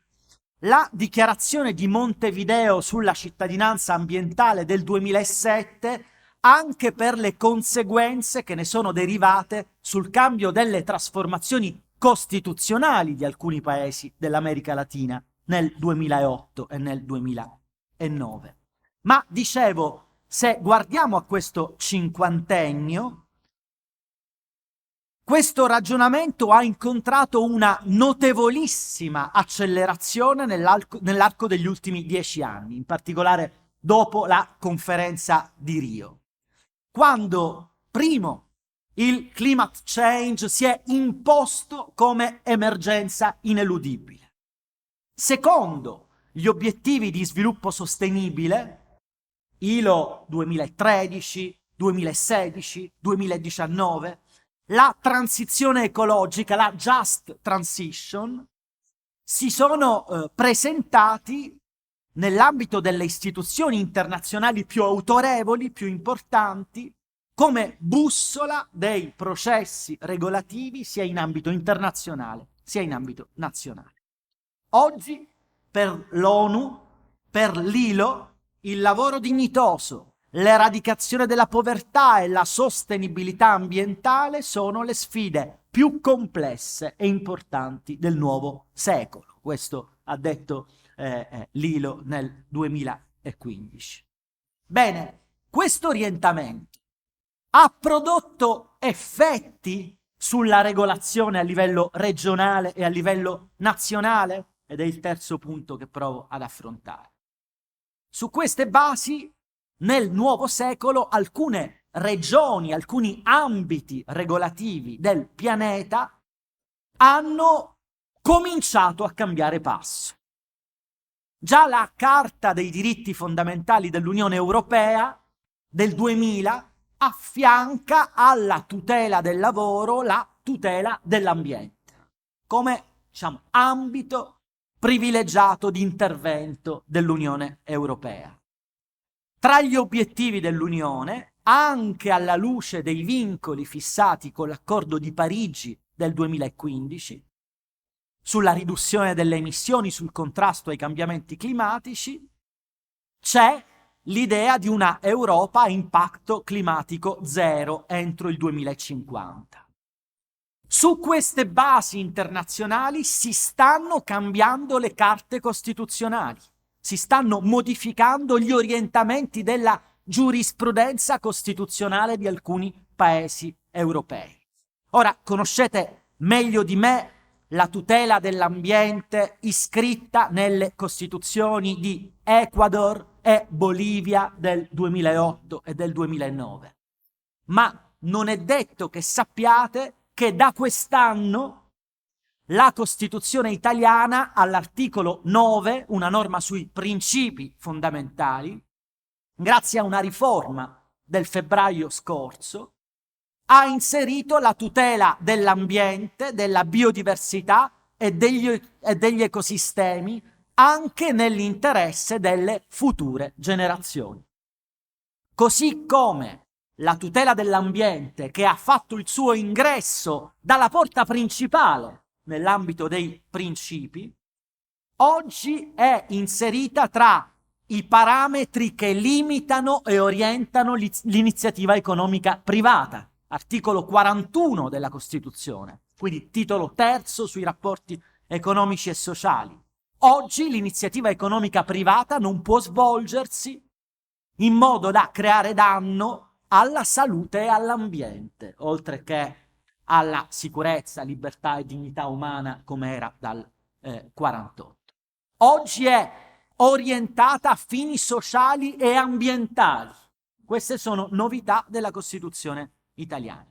la dichiarazione di Montevideo sulla cittadinanza ambientale del 2007, anche per le conseguenze che ne sono derivate sul cambio delle trasformazioni costituzionali di alcuni paesi dell'America Latina nel 2008 e nel 2009. Ma dicevo, se guardiamo a questo cinquantennio, questo ragionamento ha incontrato una notevolissima accelerazione nell'arco degli ultimi 10 anni, in particolare dopo la conferenza di Rio, quando, primo, il climate change si è imposto come emergenza ineludibile. Secondo, gli obiettivi di sviluppo sostenibile, ILO 2013, 2016, 2019, la transizione ecologica, la Just Transition, si sono presentati nell'ambito delle istituzioni internazionali più autorevoli, più importanti, come bussola dei processi regolativi sia in ambito internazionale sia in ambito nazionale. Oggi per l'ONU, per l'ILO, il lavoro dignitoso, l'eradicazione della povertà e la sostenibilità ambientale sono le sfide più complesse e importanti del nuovo secolo. Questo ha detto l'ILO nel 2015. Bene, questo orientamento ha prodotto effetti sulla regolazione a livello regionale e a livello nazionale? Ed è il terzo punto che provo ad affrontare. Su queste basi, nel nuovo secolo, alcune regioni, alcuni ambiti regolativi del pianeta hanno cominciato a cambiare passo. Già la Carta dei diritti fondamentali dell'Unione Europea del 2000 affianca alla tutela del lavoro la tutela dell'ambiente come, ambito privilegiato di intervento dell'Unione Europea. Tra gli obiettivi dell'Unione anche alla luce dei vincoli fissati con l'accordo di Parigi del 2015, sulla riduzione delle emissioni, sul contrasto ai cambiamenti climatici, c'è l'idea di una Europa a impatto climatico zero entro il 2050. Su queste basi internazionali si stanno cambiando le carte costituzionali, si stanno modificando gli orientamenti della giurisprudenza costituzionale di alcuni paesi europei. Ora, conoscete meglio di me la tutela dell'ambiente iscritta nelle costituzioni di Ecuador e Bolivia del 2008 e del 2009. Ma non è detto che sappiate che da quest'anno la Costituzione italiana, all'articolo 9, una norma sui principi fondamentali, grazie a una riforma del febbraio scorso, ha inserito la tutela dell'ambiente, della biodiversità e degli ecosistemi anche nell'interesse delle future generazioni. Così come la tutela dell'ambiente, che ha fatto il suo ingresso dalla porta principale nell'ambito dei principi, oggi è inserita tra i parametri che limitano e orientano l'iniziativa economica privata. Articolo 41 della Costituzione, quindi titolo terzo sui rapporti economici e sociali. Oggi l'iniziativa economica privata non può svolgersi in modo da creare danno alla salute e all'ambiente, oltre che alla sicurezza, libertà e dignità umana come era dal 48. Oggi è orientata a fini sociali e ambientali. Queste sono novità della Costituzione italiana.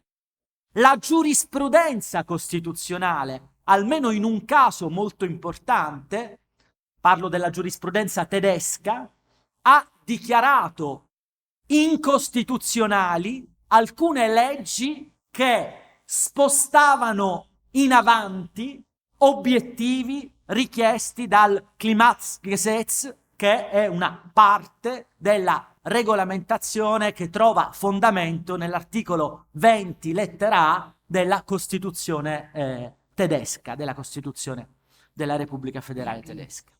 La giurisprudenza costituzionale, almeno in un caso molto importante, parlo della giurisprudenza tedesca, ha dichiarato incostituzionali alcune leggi che spostavano in avanti obiettivi richiesti dal Klimagesetz, che è una parte della regolamentazione che trova fondamento nell'articolo 20 lettera A della Costituzione tedesca, della Costituzione della Repubblica Federale Tedesca.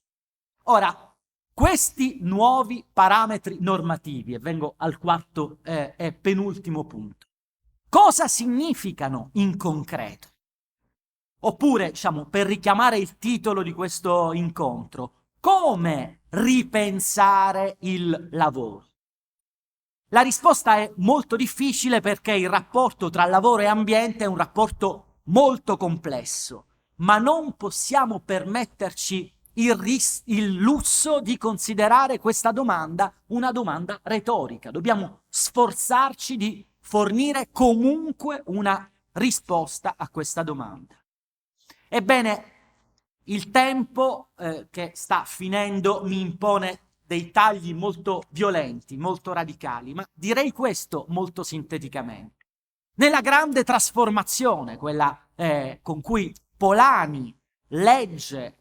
Ora, questi nuovi parametri normativi, e vengo al quarto e penultimo punto, cosa significano in concreto? Oppure, diciamo, per richiamare il titolo di questo incontro, come ripensare il lavoro? La risposta è molto difficile perché il rapporto tra lavoro e ambiente è un rapporto molto complesso, ma non possiamo permetterci il lusso di considerare questa domanda una domanda retorica. Dobbiamo sforzarci di fornire comunque una risposta a questa domanda. Ebbene, il tempo che sta finendo mi impone dei tagli molto violenti, molto radicali, ma direi questo molto sinteticamente. Nella grande trasformazione, quella con cui Polanyi legge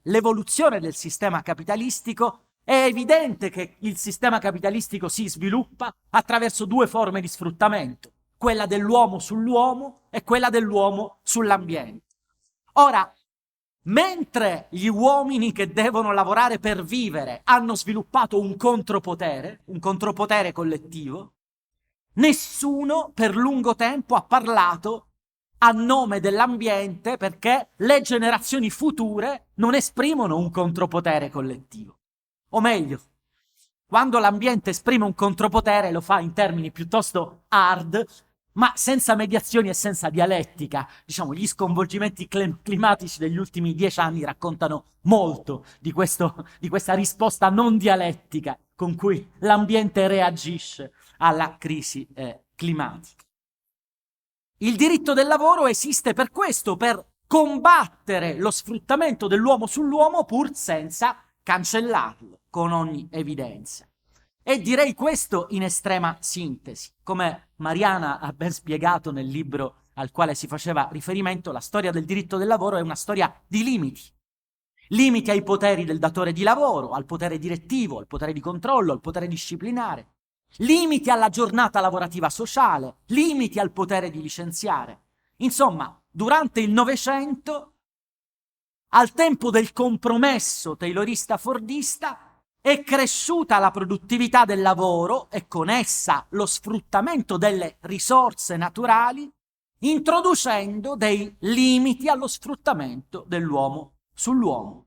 l'evoluzione del sistema capitalistico, è evidente che il sistema capitalistico si sviluppa attraverso due forme di sfruttamento, quella dell'uomo sull'uomo e quella dell'uomo sull'ambiente. Ora, mentre gli uomini che devono lavorare per vivere hanno sviluppato un contropotere collettivo, nessuno per lungo tempo ha parlato a nome dell'ambiente perché le generazioni future non esprimono un contropotere collettivo. O meglio, quando l'ambiente esprime un contropotere lo fa in termini piuttosto hard, ma senza mediazioni e senza dialettica. Diciamo, gli sconvolgimenti climatici degli ultimi 10 anni raccontano molto di questa risposta non dialettica con cui l'ambiente reagisce alla crisi climatica. Il diritto del lavoro esiste per questo, per combattere lo sfruttamento dell'uomo sull'uomo pur senza cancellarlo, con ogni evidenza. E direi questo in estrema sintesi. Come Mariana ha ben spiegato nel libro al quale si faceva riferimento, la storia del diritto del lavoro è una storia di limiti. Limiti ai poteri del datore di lavoro, al potere direttivo, al potere di controllo, al potere disciplinare. limiti alla giornata lavorativa sociale, limiti al potere di licenziare. Insomma, durante il Novecento, al tempo del compromesso taylorista-fordista, è cresciuta la produttività del lavoro e con essa lo sfruttamento delle risorse naturali, introducendo dei limiti allo sfruttamento dell'uomo sull'uomo.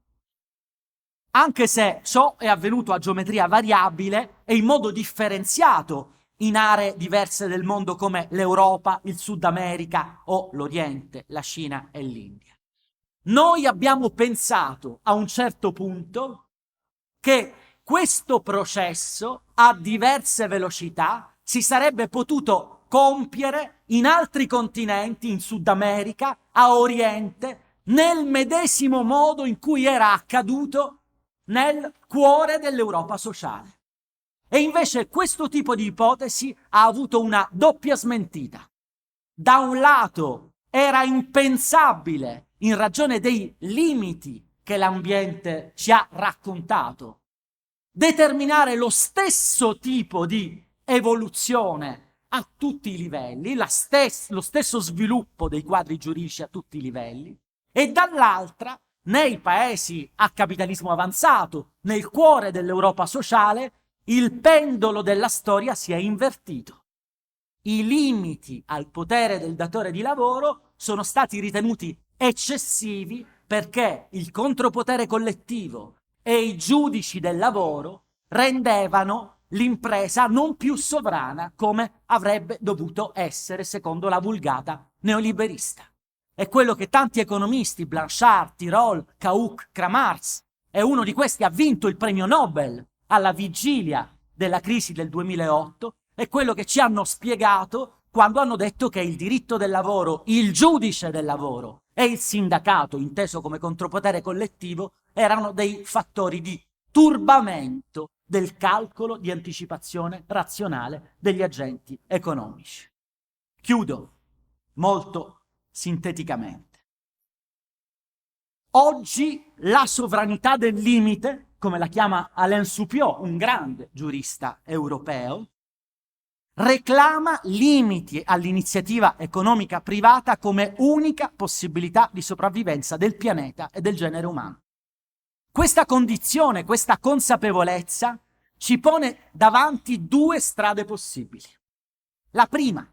Anche se ciò è avvenuto a geometria variabile e in modo differenziato in aree diverse del mondo come l'Europa, il Sud America o l'Oriente, la Cina e l'India. Noi abbiamo pensato a un certo punto che questo processo a diverse velocità si sarebbe potuto compiere in altri continenti, in Sud America, a Oriente, nel medesimo modo in cui era accaduto nel cuore dell'Europa sociale. E invece questo tipo di ipotesi ha avuto una doppia smentita. Da un lato era impensabile, in ragione dei limiti che l'ambiente ci ha raccontato, determinare lo stesso tipo di evoluzione a tutti i livelli, lo stesso sviluppo dei quadri giuridici a tutti i livelli, e dall'altra, nei paesi a capitalismo avanzato, nel cuore dell'Europa sociale, il pendolo della storia si è invertito. I limiti al potere del datore di lavoro sono stati ritenuti eccessivi perché il contropotere collettivo e i giudici del lavoro rendevano l'impresa non più sovrana come avrebbe dovuto essere secondo la vulgata neoliberista. È quello che tanti economisti, Blanchard, Tirole, Kauck, Kramarz, e uno di questi ha vinto il premio Nobel alla vigilia della crisi del 2008, è quello che ci hanno spiegato quando hanno detto che il diritto del lavoro, il giudice del lavoro e il sindacato, inteso come contropotere collettivo, erano dei fattori di turbamento del calcolo di anticipazione razionale degli agenti economici. Chiudo molto sinteticamente. Oggi la sovranità del limite, come la chiama Alain Soupiot, un grande giurista europeo, reclama limiti all'iniziativa economica privata come unica possibilità di sopravvivenza del pianeta e del genere umano. Questa condizione, questa consapevolezza ci pone davanti due strade possibili. La prima: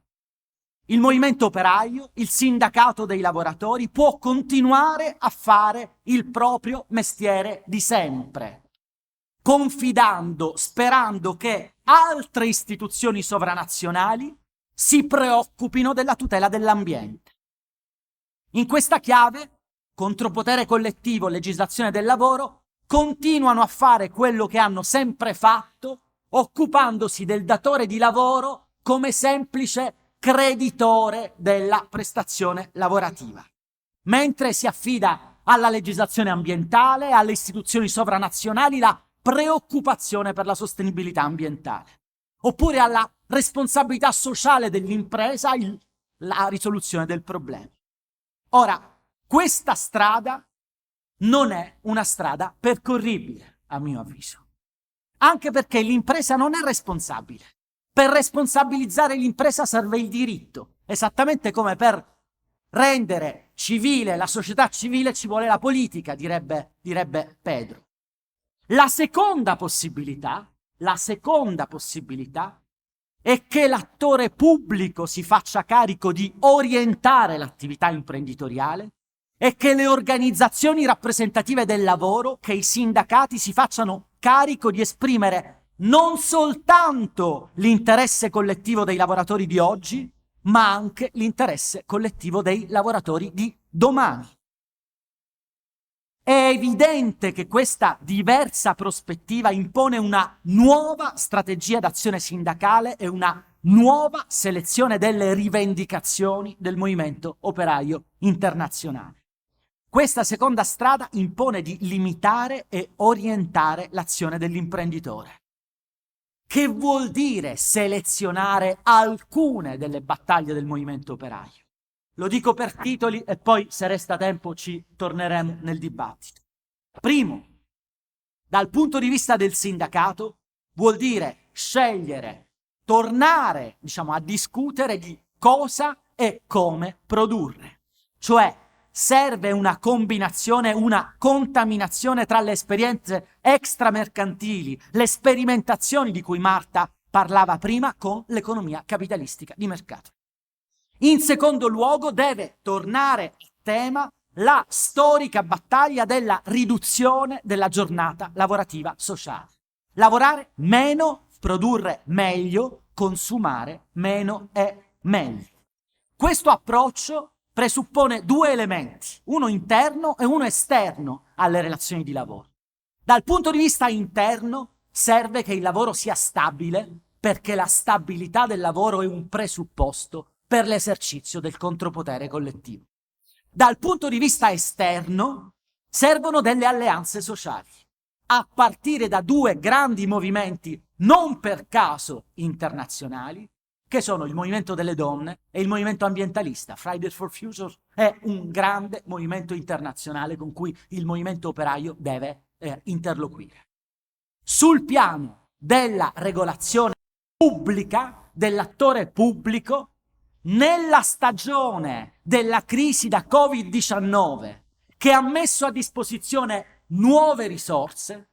il movimento operaio, il sindacato dei lavoratori può continuare a fare il proprio mestiere di sempre, confidando, sperando che altre istituzioni sovranazionali si preoccupino della tutela dell'ambiente. In questa chiave, contropotere collettivo, legislazione del lavoro, continuano a fare quello che hanno sempre fatto, occupandosi del datore di lavoro come semplice creditore della prestazione lavorativa, mentre si affida alla legislazione ambientale, alle istituzioni sovranazionali la preoccupazione per la sostenibilità ambientale, oppure alla responsabilità sociale dell'impresa, la risoluzione del problema. Ora, questa strada non è una strada percorribile, a mio avviso, anche perché l'impresa non è responsabile. Per responsabilizzare l'impresa serve il diritto, esattamente come per rendere civile la società civile ci vuole la politica, direbbe Pedro. La seconda possibilità è che l'attore pubblico si faccia carico di orientare l'attività imprenditoriale e che le organizzazioni rappresentative del lavoro, che i sindacati si facciano carico di esprimere non soltanto l'interesse collettivo dei lavoratori di oggi, ma anche l'interesse collettivo dei lavoratori di domani. È evidente che questa diversa prospettiva impone una nuova strategia d'azione sindacale e una nuova selezione delle rivendicazioni del movimento operaio internazionale. Questa seconda strada impone di limitare e orientare l'azione dell'imprenditore. Che vuol dire selezionare alcune delle battaglie del movimento operaio? Lo dico per titoli e poi, se resta tempo, ci torneremo nel dibattito. Primo, dal punto di vista del sindacato, vuol dire scegliere tornare, diciamo, a discutere di cosa e come produrre. Cioè, serve una combinazione, una contaminazione tra le esperienze extramercantili, le sperimentazioni di cui Marta parlava prima, con l'economia capitalistica di mercato. In secondo luogo, deve tornare a tema la storica battaglia della riduzione della giornata lavorativa sociale. Lavorare meno, produrre meglio, consumare meno e meglio. Questo approccio presuppone due elementi, uno interno e uno esterno alle relazioni di lavoro. Dal punto di vista interno serve che il lavoro sia stabile, perché la stabilità del lavoro è un presupposto per l'esercizio del contropotere collettivo. Dal punto di vista esterno servono delle alleanze sociali, a partire da due grandi movimenti non per caso internazionali, che sono il movimento delle donne e il movimento ambientalista. Fridays for Future è un grande movimento internazionale con cui il movimento operaio deve interloquire. Sul piano della regolazione pubblica, dell'attore pubblico, nella stagione della crisi da Covid-19, che ha messo a disposizione nuove risorse,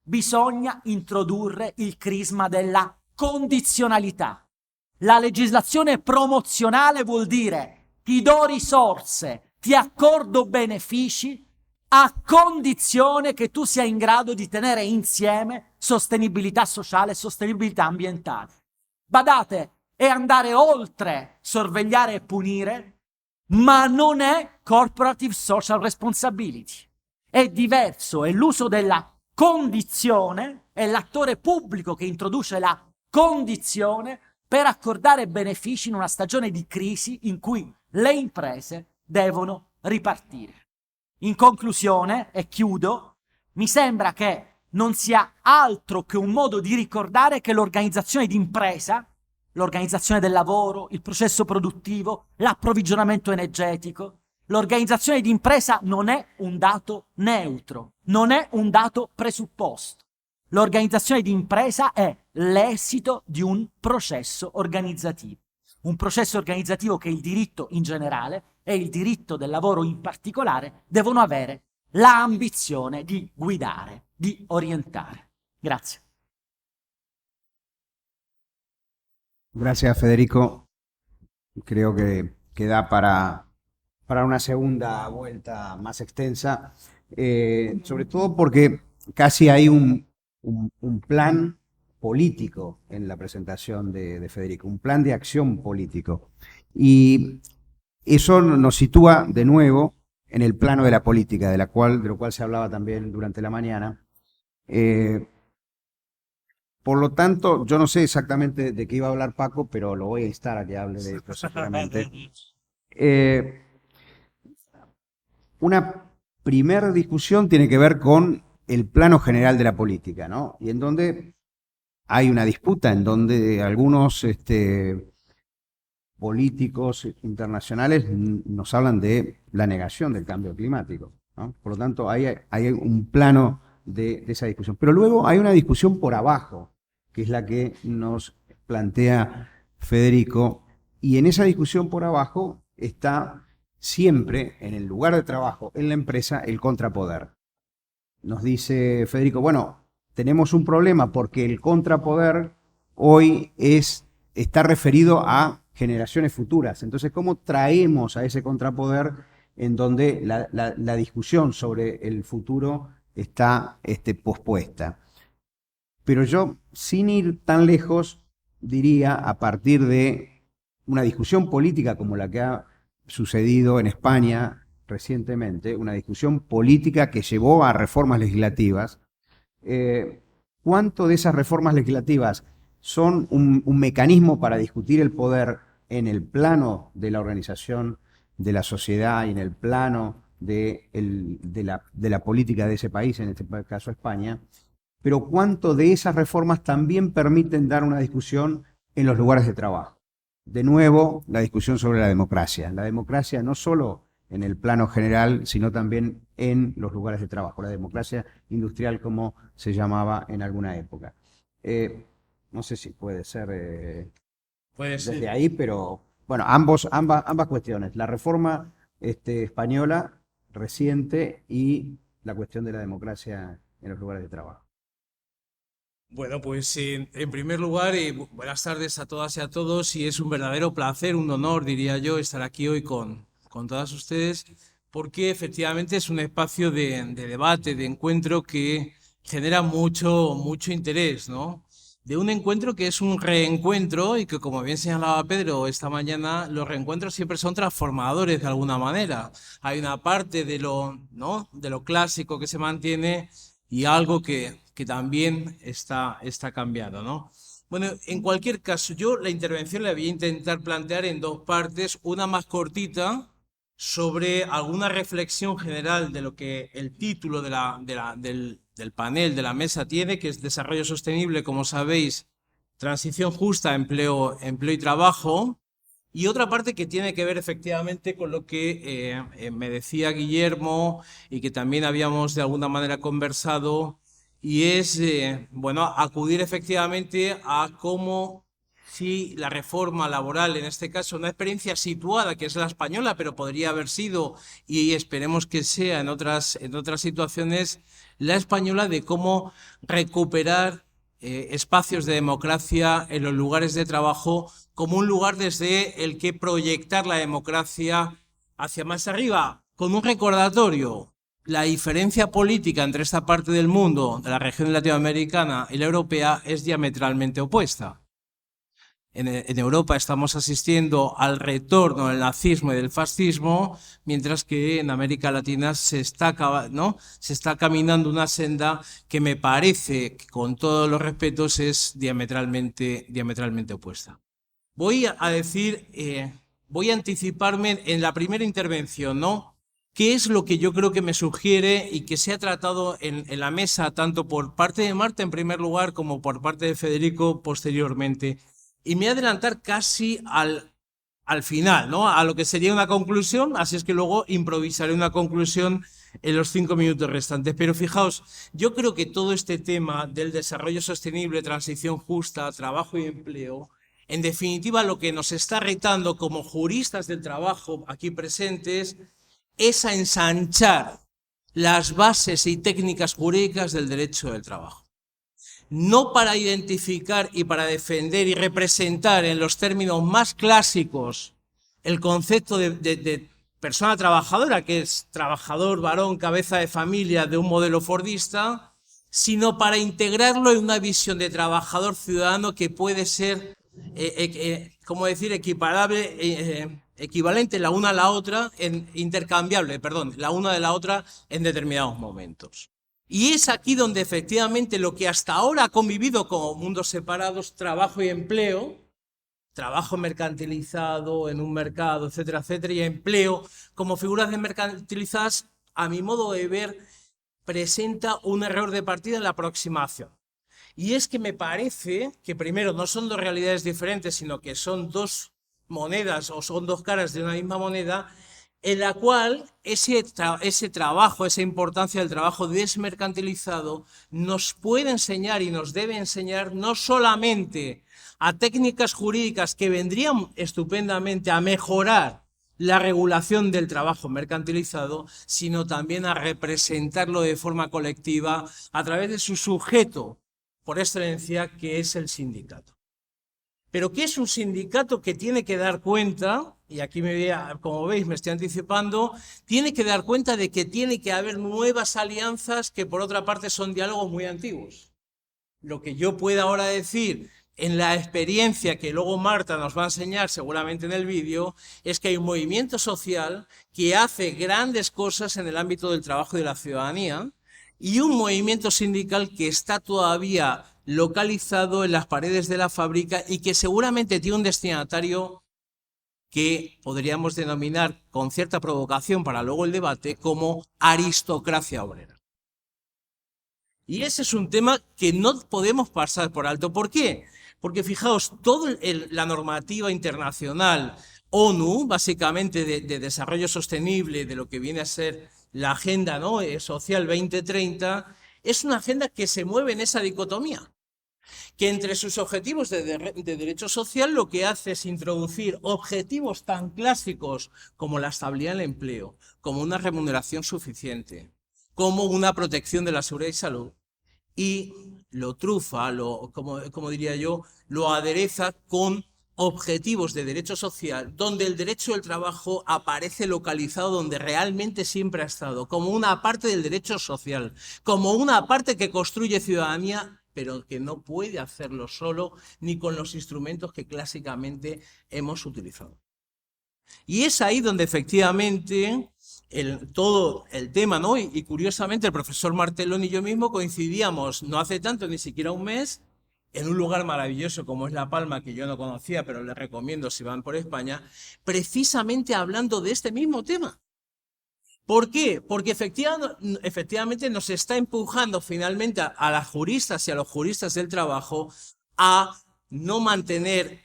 bisogna introdurre il crisma della condizionalità. La legislazione promozionale vuol dire ti do risorse, ti accordo benefici a condizione che tu sia in grado di tenere insieme sostenibilità sociale e sostenibilità ambientale. Badate, è andare oltre sorvegliare e punire, ma non è corporative social responsibility. È diverso, è l'uso della condizione, è l'attore pubblico che introduce la condizione per accordare benefici in una stagione di crisi in cui le imprese devono ripartire. In conclusione, e chiudo, mi sembra che non sia altro che un modo di ricordare che l'organizzazione d'impresa, l'organizzazione del lavoro, il processo produttivo, l'approvvigionamento energetico, l'organizzazione d'impresa non è un dato neutro, non è un dato presupposto. L'organizzazione di impresa è l'esito di un processo organizzativo. Un processo organizzativo che il diritto in generale e il diritto del lavoro in particolare devono avere l'ambizione di guidare, di orientare. Grazie. Gracias, Federico. Creo que da para una segunda vuelta más extensa, sobre todo porque casi hay un plan político en la presentación de Federico, un plan de acción político. Y eso nos sitúa de nuevo en el plano de la política, de lo cual se hablaba también durante la mañana. Por lo tanto, yo no sé exactamente de qué iba a hablar Paco, pero lo voy a instar a que hable de esto seguramente. Una primera discusión tiene que ver con el plano general de la política, ¿no? Y en donde hay una disputa, en donde algunos políticos internacionales nos hablan de la negación del cambio climático, ¿no? Por lo tanto, hay un plano de esa discusión. Pero luego hay una discusión por abajo, que es la que nos plantea Federico, y en esa discusión por abajo está siempre, en el lugar de trabajo, en la empresa, el contrapoder. Nos dice Federico, bueno, tenemos un problema porque el contrapoder hoy está referido a generaciones futuras. Entonces, ¿cómo traemos a ese contrapoder en donde la discusión sobre el futuro está pospuesta? Pero yo, sin ir tan lejos, diría, a partir de una discusión política como la que ha sucedido en España recientemente, una discusión política que llevó a reformas legislativas, ¿cuánto de esas reformas legislativas son un mecanismo para discutir el poder en el plano de la organización de la sociedad y en el plano de la política de ese país, en este caso España? Pero ¿cuánto de esas reformas también permiten dar una discusión en los lugares de trabajo? De nuevo, la discusión sobre la democracia. La democracia no solo en el plano general, sino también en los lugares de trabajo. La democracia industrial, como se llamaba en alguna época. No sé si puede ser Puede desde ser. ahí, pero bueno, ambas cuestiones. La reforma española reciente y la cuestión de la democracia en los lugares de trabajo. Bueno, pues en primer lugar, buenas tardes a todas y a todos y es un verdadero placer, un honor, diría yo, estar aquí hoy con todas ustedes, porque efectivamente es un espacio de debate, de encuentro que genera mucho interés, ¿no? De un encuentro que es un reencuentro y que, como bien señalaba Pedro esta mañana, los reencuentros siempre son transformadores de alguna manera. Hay una parte de lo, ¿no?, de lo clásico que se mantiene y algo que también está cambiando, ¿no? Bueno, en cualquier caso, yo la intervención la voy a intentar plantear en dos partes, una más cortita sobre alguna reflexión general de lo que el título del panel, de la mesa tiene, que es Desarrollo Sostenible, como sabéis, Transición Justa, Empleo y Trabajo. Y otra parte que tiene que ver efectivamente con lo que me decía Guillermo y que también habíamos de alguna manera conversado, y es, bueno, acudir efectivamente a cómo si la reforma laboral, en este caso una experiencia situada, que es la española, pero podría haber sido, y esperemos que sea en otras situaciones, la española, de cómo recuperar espacios de democracia en los lugares de trabajo como un lugar desde el que proyectar la democracia hacia más arriba, con un recordatorio. La diferencia política entre esta parte del mundo, de la región latinoamericana y la europea, es diametralmente opuesta. En Europa estamos asistiendo al retorno del nazismo y del fascismo, mientras que en América Latina se está caminando una senda que me parece, con todos los respetos, es diametralmente opuesta. Voy a decir, voy a anticiparme en la primera intervención, ¿no? ¿Qué es lo que yo creo que me sugiere y que se ha tratado en la mesa, tanto por parte de Marta en primer lugar como por parte de Federico posteriormente? Y me voy a adelantar casi al final, ¿no?, a lo que sería una conclusión, así es que luego improvisaré una conclusión en los 5 minutos restantes. Pero fijaos, yo creo que todo este tema del desarrollo sostenible, transición justa, trabajo y empleo, en definitiva, lo que nos está retando como juristas del trabajo aquí presentes es a ensanchar las bases y técnicas jurídicas del derecho del trabajo. No para identificar y para defender y representar en los términos más clásicos el concepto de persona trabajadora, que es trabajador, varón, cabeza de familia de un modelo fordista, sino para integrarlo en una visión de trabajador ciudadano que puede ser, ¿cómo decir?, equivalente la una a la otra, intercambiable, perdón, la una de la otra en determinados momentos. Y es aquí donde efectivamente lo que hasta ahora ha convivido como mundos separados, trabajo y empleo, trabajo mercantilizado en un mercado, etcétera, etcétera, y empleo como figuras mercantilizadas, a mi modo de ver, presenta un error de partida en la aproximación. Y es que me parece que primero no son dos realidades diferentes, sino que son dos monedas o son dos caras de una misma moneda, en la cual ese trabajo, esa importancia del trabajo desmercantilizado nos puede enseñar y nos debe enseñar no solamente a técnicas jurídicas que vendrían estupendamente a mejorar la regulación del trabajo mercantilizado, sino también a representarlo de forma colectiva a través de su sujeto por excelencia, que es el sindicato. Pero ¿qué es un sindicato? Que tiene que dar cuenta, y aquí como veis me estoy anticipando, tiene que dar cuenta de que tiene que haber nuevas alianzas que por otra parte son diálogos muy antiguos. Lo que yo pueda ahora decir en la experiencia que luego Marta nos va a enseñar seguramente en el vídeo, es que hay un movimiento social que hace grandes cosas en el ámbito del trabajo y de la ciudadanía, y un movimiento sindical que está todavía localizado en las paredes de la fábrica y que seguramente tiene un destinatario que podríamos denominar, con cierta provocación para luego el debate, como aristocracia obrera. Y ese es un tema que no podemos pasar por alto. ¿Por qué? Porque fijaos, toda la normativa internacional, ONU, básicamente de desarrollo sostenible, de lo que viene a ser la agenda, ¿no?, social 2030, es una agenda que se mueve en esa dicotomía. que entre sus objetivos de derecho social lo que hace es introducir objetivos tan clásicos como la estabilidad en el empleo, como una remuneración suficiente, como una protección de la seguridad y salud, y lo trufa, como diría yo, lo adereza con objetivos de derecho social, donde el derecho del trabajo aparece localizado donde realmente siempre ha estado, como una parte del derecho social, como una parte que construye ciudadanía, pero que no puede hacerlo solo ni con los instrumentos que clásicamente hemos utilizado. Y es ahí donde efectivamente todo el tema, ¿no? Y curiosamente el profesor Martelón y yo mismo coincidíamos no hace tanto, ni siquiera un mes, en un lugar maravilloso como es La Palma, que yo no conocía, pero les recomiendo si van por España, precisamente hablando de este mismo tema. ¿Por qué? Porque efectivamente nos está empujando finalmente a las juristas y a los juristas del trabajo a no mantener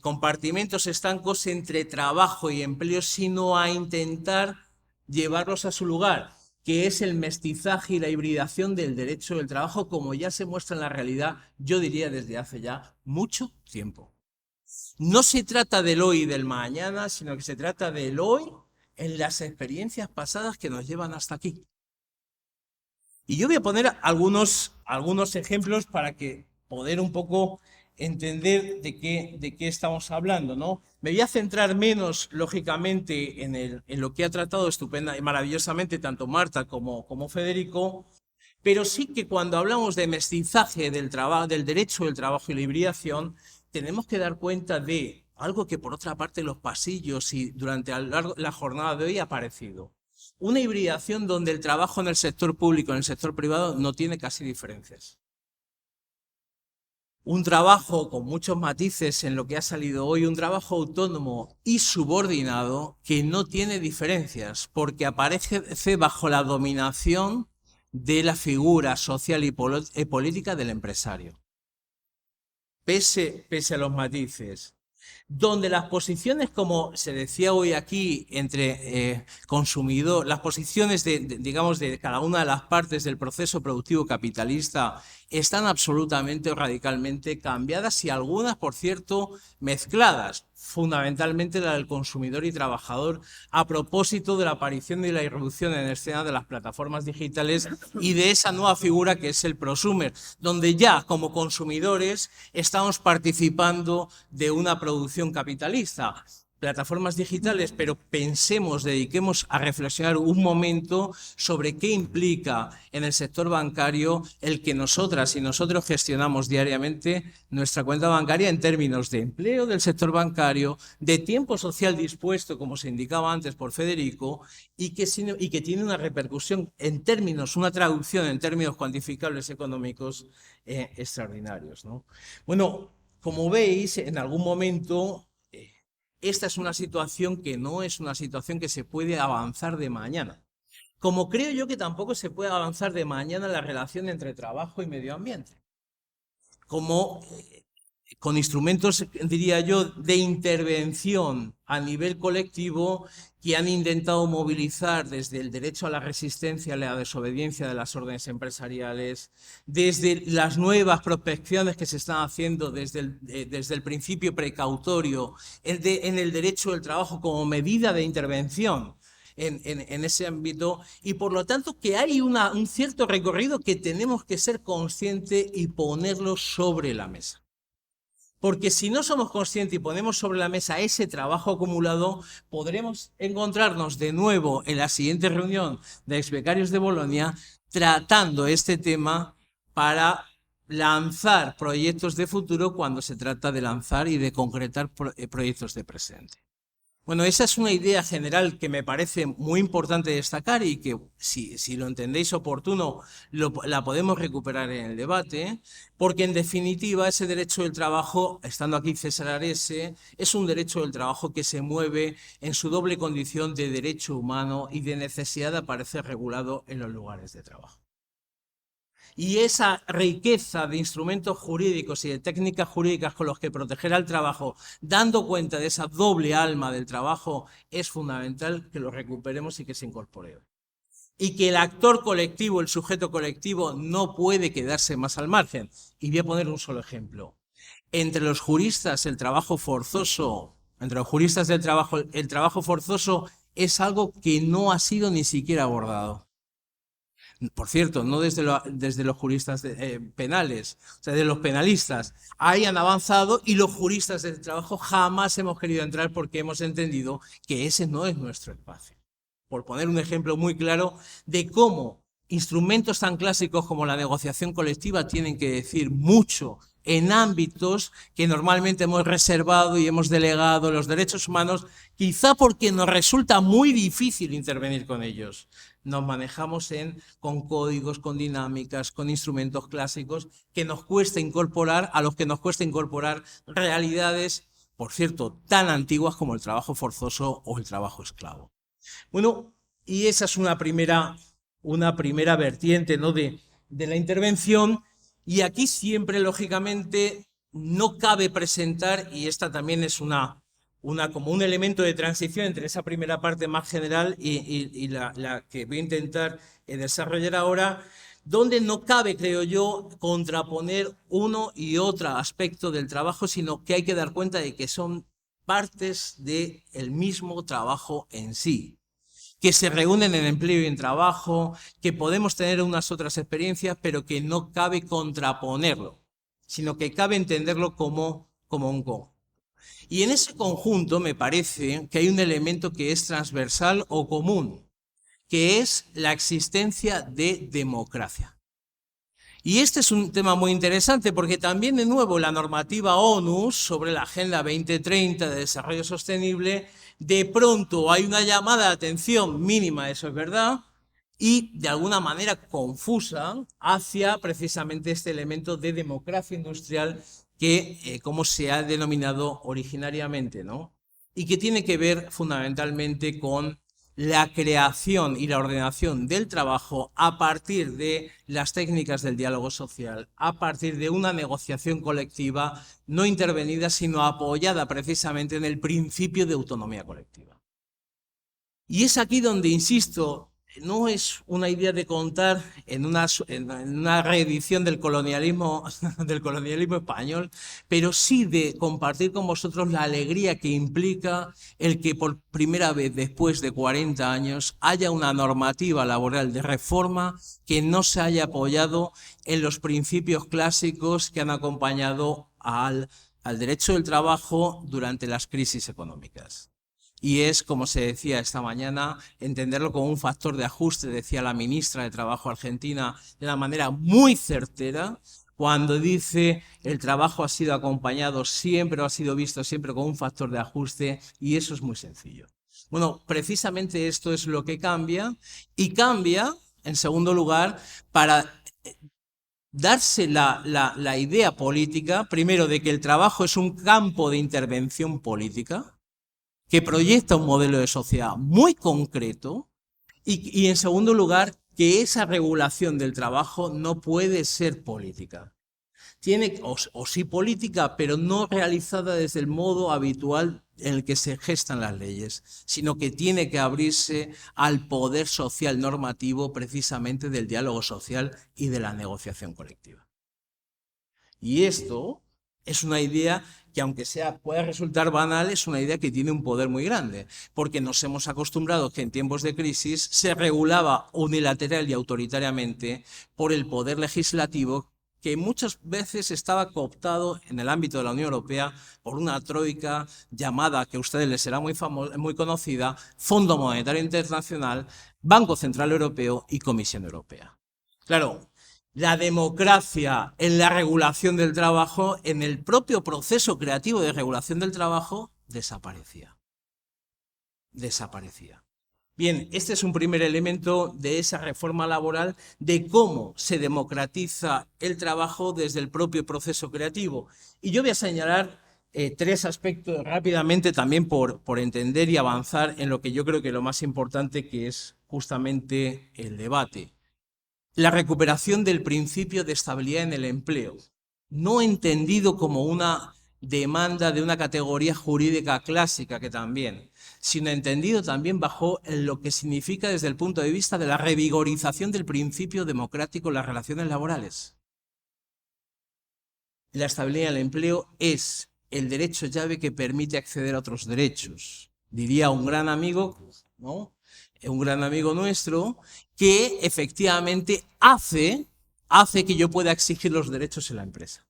compartimentos estancos entre trabajo y empleo, sino a intentar llevarlos a su lugar, que es el mestizaje y la hibridación del derecho del trabajo, como ya se muestra en la realidad, yo diría desde hace ya mucho tiempo. No se trata del hoy y del mañana, sino que se trata del hoy en las experiencias pasadas que nos llevan hasta aquí. Y yo voy a poner algunos ejemplos para que poder un poco entender de qué estamos hablando, ¿no? Me voy a centrar menos, lógicamente, en lo que ha tratado estupenda y maravillosamente tanto Marta como Federico, pero sí que cuando hablamos de mestizaje del derecho del trabajo y la hibridación, tenemos que dar cuenta de algo que por otra parte en los pasillos y durante la jornada de hoy ha aparecido. Una hibridación donde el trabajo en el sector público y en el sector privado no tiene casi diferencias. Un trabajo con muchos matices en lo que ha salido hoy, un trabajo autónomo y subordinado que no tiene diferencias porque aparece bajo la dominación de la figura social y política del empresario. Pese a los matices. Donde las posiciones, como se decía hoy aquí, entre consumidor, las posiciones digamos, de cada una de las partes del proceso productivo capitalista están absolutamente o radicalmente cambiadas y algunas, por cierto, mezcladas, fundamentalmente la del consumidor y trabajador, a propósito de la aparición y la irrupción en escena de las plataformas digitales y de esa nueva figura que es el prosumer, donde ya como consumidores estamos participando de una producción capitalista. Plataformas digitales, pero dediquemos a reflexionar un momento sobre qué implica en el sector bancario el que nosotras y nosotros gestionamos diariamente nuestra cuenta bancaria en términos de empleo del sector bancario, de tiempo social dispuesto, como se indicaba antes por Federico, y que tiene una repercusión en términos, una traducción en términos cuantificables económicos extraordinarios, ¿no? Bueno, como veis, en algún momento esta es una situación que no es una situación que se puede avanzar de mañana. Como creo yo que tampoco se puede avanzar de mañana la relación entre trabajo y medio ambiente. Como con instrumentos, diría yo, de intervención a nivel colectivo que han intentado movilizar desde el derecho a la resistencia a la desobediencia de las órdenes empresariales, desde las nuevas prospecciones que se están haciendo desde el principio precautorio en el derecho del trabajo como medida de intervención en ese ámbito, y por lo tanto que hay un cierto recorrido que tenemos que ser conscientes y ponerlo sobre la mesa. Porque si no somos conscientes y ponemos sobre la mesa ese trabajo acumulado, podremos encontrarnos de nuevo en la siguiente reunión de exbecarios de Bolonia tratando este tema para lanzar proyectos de futuro cuando se trata de lanzar y de concretar proyectos de presente. Bueno, esa es una idea general que me parece muy importante destacar y que, si lo entendéis oportuno, la podemos recuperar en el debate, porque en definitiva ese derecho del trabajo, estando aquí César Arese, es un derecho del trabajo que se mueve en su doble condición de derecho humano y de necesidad de aparecer regulado en los lugares de trabajo. Y esa riqueza de instrumentos jurídicos y de técnicas jurídicas con los que proteger al trabajo, dando cuenta de esa doble alma del trabajo, es fundamental que lo recuperemos y que se incorpore. y que el actor colectivo, el sujeto colectivo, no puede quedarse más al margen. Y voy a poner un solo ejemplo. Entre los juristas, el trabajo forzoso, entre los juristas el trabajo forzoso es algo que no ha sido ni siquiera abordado. Por cierto, no desde los juristas penales, o sea, de los penalistas. Ahí han avanzado y los juristas del trabajo jamás hemos querido entrar porque hemos entendido que ese no es nuestro espacio. Por poner un ejemplo muy claro de cómo instrumentos tan clásicos como la negociación colectiva tienen que decir mucho en ámbitos que normalmente hemos reservado y hemos delegado los derechos humanos, quizá porque nos resulta muy difícil intervenir con ellos. Nos manejamos con códigos, con dinámicas, con instrumentos clásicos que nos cuesta incorporar, a los que nos cuesta incorporar realidades, por cierto, tan antiguas como el trabajo forzoso o el trabajo esclavo. Bueno, y esa es una primera vertiente, ¿no?, de la intervención. Y aquí siempre, lógicamente, no cabe presentar, y esta también es como un elemento de transición entre esa primera parte más general y la que voy a intentar desarrollar ahora, donde no cabe, creo yo, contraponer uno y otro aspecto del trabajo, sino que hay que dar cuenta de que son partes del mismo trabajo en sí, que se reúnen en empleo y en trabajo, que podemos tener unas otras experiencias, pero que no cabe contraponerlo, sino que cabe entenderlo como un conjunto. Y en ese conjunto me parece que hay un elemento que es transversal o común, que es la existencia de democracia. Y este es un tema muy interesante porque también, de nuevo, la normativa ONU sobre la Agenda 2030 de Desarrollo Sostenible, de pronto hay una llamada de atención mínima, eso es verdad, y de alguna manera confusa hacia precisamente este elemento de democracia industrial que, como se ha denominado originariamente, ¿no?, y que tiene que ver fundamentalmente con la creación y la ordenación del trabajo a partir de las técnicas del diálogo social, a partir de una negociación colectiva no intervenida, sino apoyada precisamente en el principio de autonomía colectiva. Y es aquí donde, insisto, no es una idea de contar en una reedición del colonialismo español, pero sí de compartir con vosotros la alegría que implica el que por primera vez después de 40 años haya una normativa laboral de reforma que no se haya apoyado en los principios clásicos que han acompañado al derecho del trabajo durante las crisis económicas. Y es, como se decía esta mañana, entenderlo como un factor de ajuste, decía la ministra de Trabajo argentina de una manera muy certera, cuando dice el trabajo ha sido acompañado siempre, o ha sido visto siempre como un factor de ajuste, y eso es muy sencillo. Bueno, precisamente esto es lo que cambia, y cambia, en segundo lugar, para darse la idea política, primero, de que el trabajo es un campo de intervención política, que proyecta un modelo de sociedad muy concreto y en segundo lugar, que esa regulación del trabajo no puede ser política. Tiene, o sí política, pero no realizada desde el modo habitual en el que se gestan las leyes, sino que tiene que abrirse al poder social normativo precisamente del diálogo social y de la negociación colectiva. Y esto es una idea que, aunque pueda resultar banal, es una idea que tiene un poder muy grande, porque nos hemos acostumbrado que en tiempos de crisis se regulaba unilateral y autoritariamente por el poder legislativo, que muchas veces estaba cooptado en el ámbito de la Unión Europea por una troika llamada, que a ustedes les será muy conocida, Fondo Monetario Internacional, Banco Central Europeo y Comisión Europea. Claro, la democracia en la regulación del trabajo, en el propio proceso creativo de regulación del trabajo, desaparecía. Bien, este es un primer elemento de esa reforma laboral, de cómo se democratiza el trabajo desde el propio proceso creativo. Y yo voy a señalar tres aspectos rápidamente también por entender y avanzar en lo que yo creo que es lo más importante, que es justamente el debate. La recuperación del principio de estabilidad en el empleo, no entendido como una demanda de una categoría jurídica clásica que también, sino entendido también bajo lo que significa desde el punto de vista de la revigorización del principio democrático en las relaciones laborales. La estabilidad del empleo es el derecho llave que permite acceder a otros derechos. Diría un gran amigo, ¿no? Un gran amigo nuestro, que efectivamente hace que yo pueda exigir los derechos en la empresa.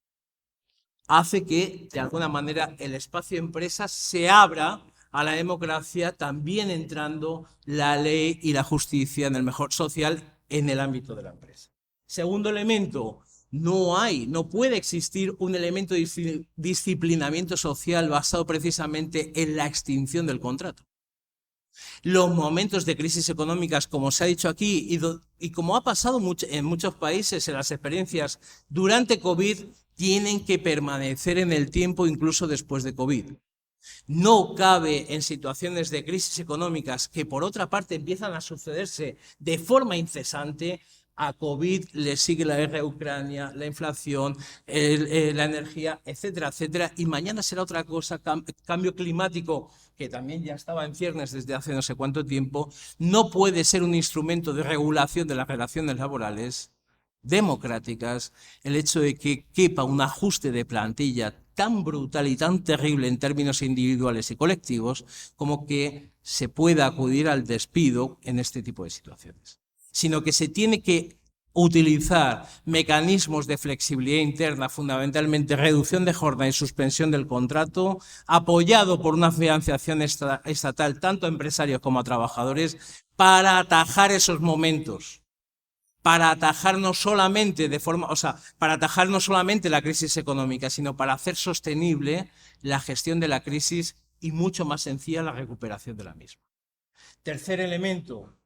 Hace que, de alguna manera, el espacio empresa se abra a la democracia, también entrando la ley y la justicia en el mejor social en el ámbito de la empresa. Segundo elemento, no puede existir un elemento de disciplinamiento social basado precisamente en la extinción del contrato. Los momentos de crisis económicas, como se ha dicho aquí, y como ha pasado en muchos países en las experiencias durante COVID, tienen que permanecer en el tiempo incluso después de COVID. No cabe en situaciones de crisis económicas que por otra parte empiezan a sucederse de forma incesante. A COVID le sigue la guerra de Ucrania, la inflación, la energía, etcétera, etcétera. Y mañana será otra cosa, cambio climático, que también ya estaba en ciernes desde hace no sé cuánto tiempo. No puede ser un instrumento de regulación de las relaciones laborales democráticas el hecho de que quepa un ajuste de plantilla tan brutal y tan terrible en términos individuales y colectivos como que se pueda acudir al despido en este tipo de situaciones, sino que se tiene que utilizar mecanismos de flexibilidad interna, fundamentalmente reducción de jornada y suspensión del contrato, apoyado por una financiación estatal tanto a empresarios como a trabajadores, para atajar esos momentos. Para atajar no solamente para atajar no solamente la crisis económica, sino para hacer sostenible la gestión de la crisis y mucho más sencilla la recuperación de la misma. Tercer elemento,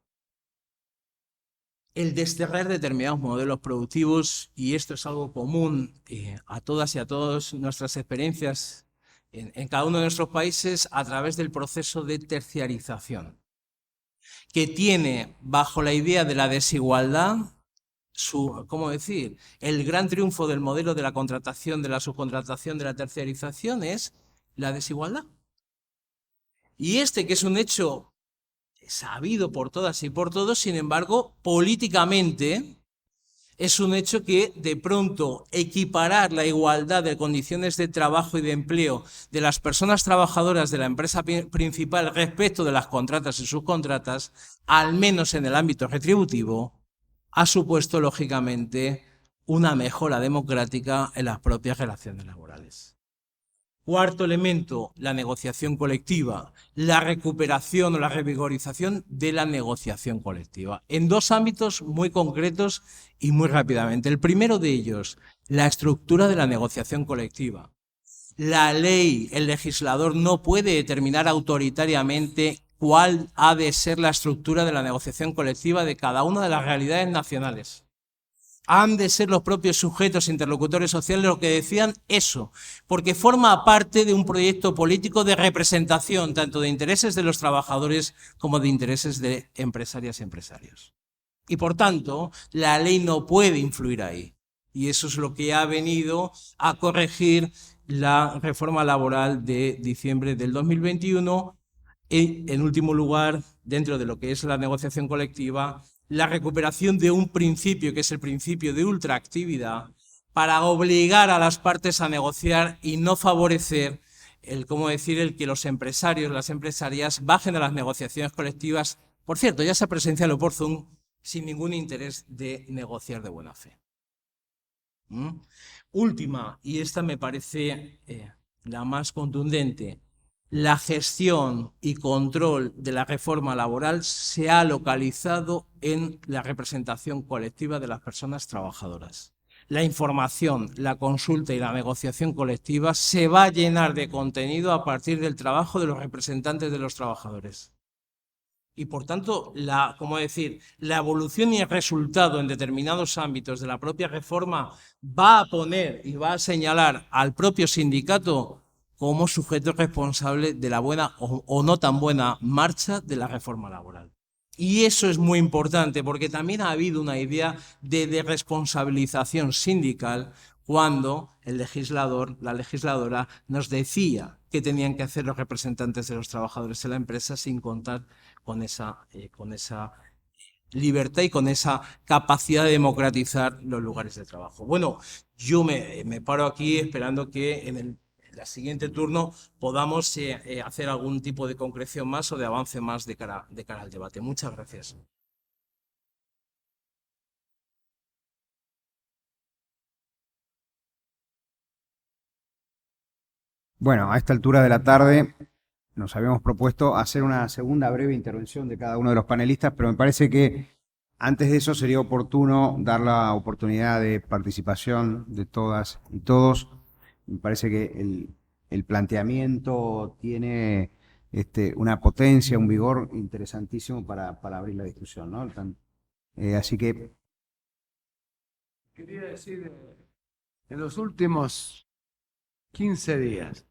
el desterrar determinados modelos productivos, y esto es algo común a todas y a todos nuestras experiencias en cada uno de nuestros países a través del proceso de terciarización, que tiene bajo la idea de la desigualdad el gran triunfo del modelo de la contratación, de la subcontratación, de la terciarización es la desigualdad. Y que es un hecho sabido por todas y por todos, sin embargo, políticamente es un hecho que de pronto equiparar la igualdad de condiciones de trabajo y de empleo de las personas trabajadoras de la empresa principal respecto de las contratas y subcontratas, al menos en el ámbito retributivo, ha supuesto, lógicamente, una mejora democrática en las propias relaciones laborales. Cuarto elemento, la negociación colectiva, la recuperación o la revigorización de la negociación colectiva, en dos ámbitos muy concretos y muy rápidamente. El primero de ellos, la estructura de la negociación colectiva. La ley, el legislador no puede determinar autoritariamente cuál ha de ser la estructura de la negociación colectiva de cada una de las realidades nacionales. Han de ser los propios sujetos interlocutores sociales los que decían eso, porque forma parte de un proyecto político de representación tanto de intereses de los trabajadores como de intereses de empresarias y empresarios. Y por tanto, la ley no puede influir ahí. Y eso es lo que ha venido a corregir la reforma laboral de diciembre del 2021. Y, en último lugar, dentro de lo que es la negociación colectiva, la recuperación de un principio, que es el principio de ultraactividad, para obligar a las partes a negociar y no favorecer el que los empresarios, las empresarias, bajen a las negociaciones colectivas, por cierto, ya sea presencial o por Zoom, sin ningún interés de negociar de buena fe. Última, y esta me parece la más contundente, la gestión y control de la reforma laboral se ha localizado en la representación colectiva de las personas trabajadoras. La información, la consulta y la negociación colectiva se va a llenar de contenido a partir del trabajo de los representantes de los trabajadores. Y por tanto, la evolución y el resultado en determinados ámbitos de la propia reforma va a poner y va a señalar al propio sindicato como sujeto responsable de la buena o no tan buena marcha de la reforma laboral. Y eso es muy importante porque también ha habido una idea de responsabilización sindical cuando el legislador, la legisladora, nos decía qué tenían que hacer los representantes de los trabajadores en la empresa sin contar con esa libertad y con esa capacidad de democratizar los lugares de trabajo. Bueno, yo me paro aquí esperando que en el siguiente turno podamos hacer algún tipo de concreción más o de avance más de cara al debate. Muchas gracias. Bueno, a esta altura de la tarde nos habíamos propuesto hacer una segunda breve intervención de cada uno de los panelistas, pero me parece que antes de eso sería oportuno dar la oportunidad de participación de todas y todos. Me parece que el planteamiento tiene una potencia, un vigor interesantísimo para abrir la discusión, ¿no? Así que... Quería decir, en los últimos 15 días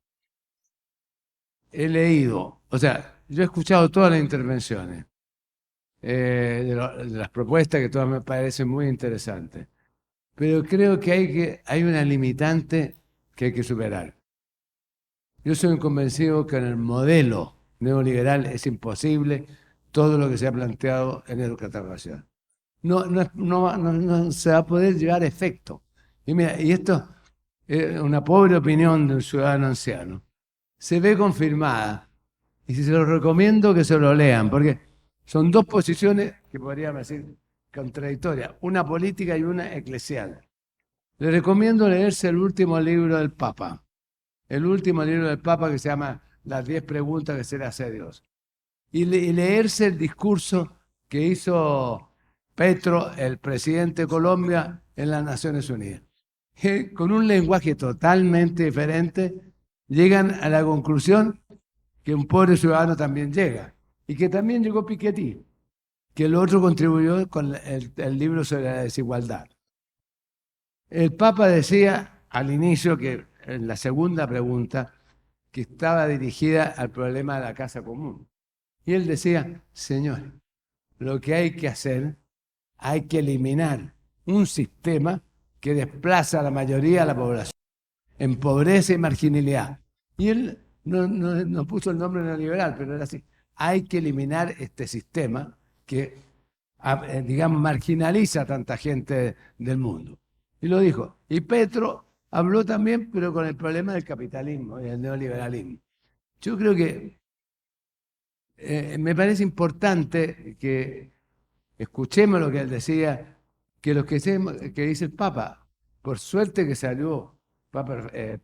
he leído, o sea, yo he escuchado todas las intervenciones de las propuestas que todas me parecen muy interesantes, pero creo que hay una limitante que hay que superar. Yo soy convencido que en el modelo neoliberal es imposible todo lo que se ha planteado en educación racial. No se va a poder llevar a efecto. Y mira, y esto es una pobre opinión de un ciudadano anciano. Se ve confirmada. Y se los recomiendo que se lo lean, porque son dos posiciones que podríamos decir contradictorias, una política y una eclesial. Les recomiendo leerse el último libro del Papa. El último libro del Papa que se llama Las 10 preguntas que se le hace a Dios. Y leerse el discurso que hizo Petro, el presidente de Colombia, en las Naciones Unidas. Que con un lenguaje totalmente diferente llegan a la conclusión que un pobre ciudadano también llega. Y que también llegó Piketty, que el otro contribuyó con el libro sobre la desigualdad. El Papa decía al inicio, que en la segunda pregunta, que estaba dirigida al problema de la casa común. Y él decía, señor, lo que hay que hacer, hay que eliminar un sistema que desplaza a la mayoría de la población en pobreza y marginalidad. Y él no puso el nombre neoliberal, pero era así. Hay que eliminar este sistema que, digamos, marginaliza a tanta gente del mundo. Y lo dijo. Y Petro habló también, pero con el problema del capitalismo y el neoliberalismo. Yo creo que me parece importante que escuchemos lo que él decía, que lo que dice el Papa, por suerte que salió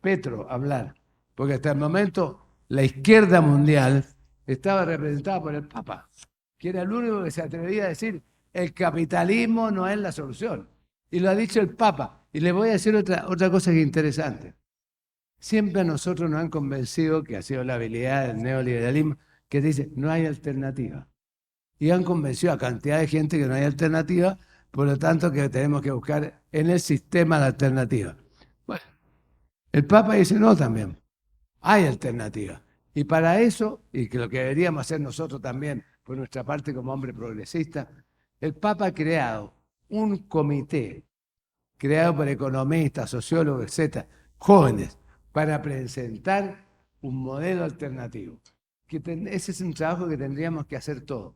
Petro a hablar, porque hasta el momento la izquierda mundial estaba representada por el Papa, que era el único que se atrevía a decir el capitalismo no es la solución. Y lo ha dicho el Papa. Y le voy a decir otra cosa que es interesante. Siempre a nosotros nos han convencido, que ha sido la habilidad del neoliberalismo, que dice no hay alternativa. Y han convencido a cantidad de gente que no hay alternativa, por lo tanto que tenemos que buscar en el sistema la alternativa. Bueno, el Papa dice no también. Hay alternativa. Y para eso, y que lo que deberíamos hacer nosotros también, por nuestra parte como hombre progresista, el Papa ha creado un comité, creado por economistas, sociólogos, etcétera, jóvenes, para presentar un modelo alternativo. Ese es un trabajo que tendríamos que hacer todos.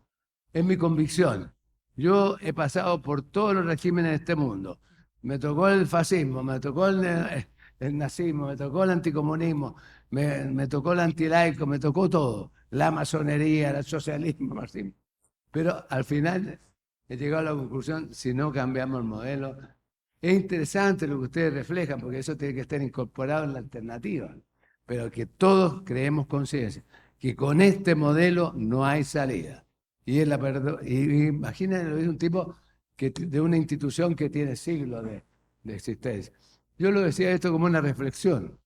Es mi convicción. Yo he pasado por todos los regímenes de este mundo. Me tocó el fascismo, me tocó el nazismo, me tocó el anticomunismo, me tocó el antilaico, me tocó todo. La masonería, el socialismo, el marxismo. Pero al final he llegado a la conclusión, si no cambiamos el modelo, es interesante lo que ustedes reflejan, porque eso tiene que estar incorporado en la alternativa. Pero que todos creemos conciencia, que con este modelo no hay salida. Y imagínense, lo dice un tipo de una institución que tiene siglos de existencia. Yo lo decía esto como una reflexión.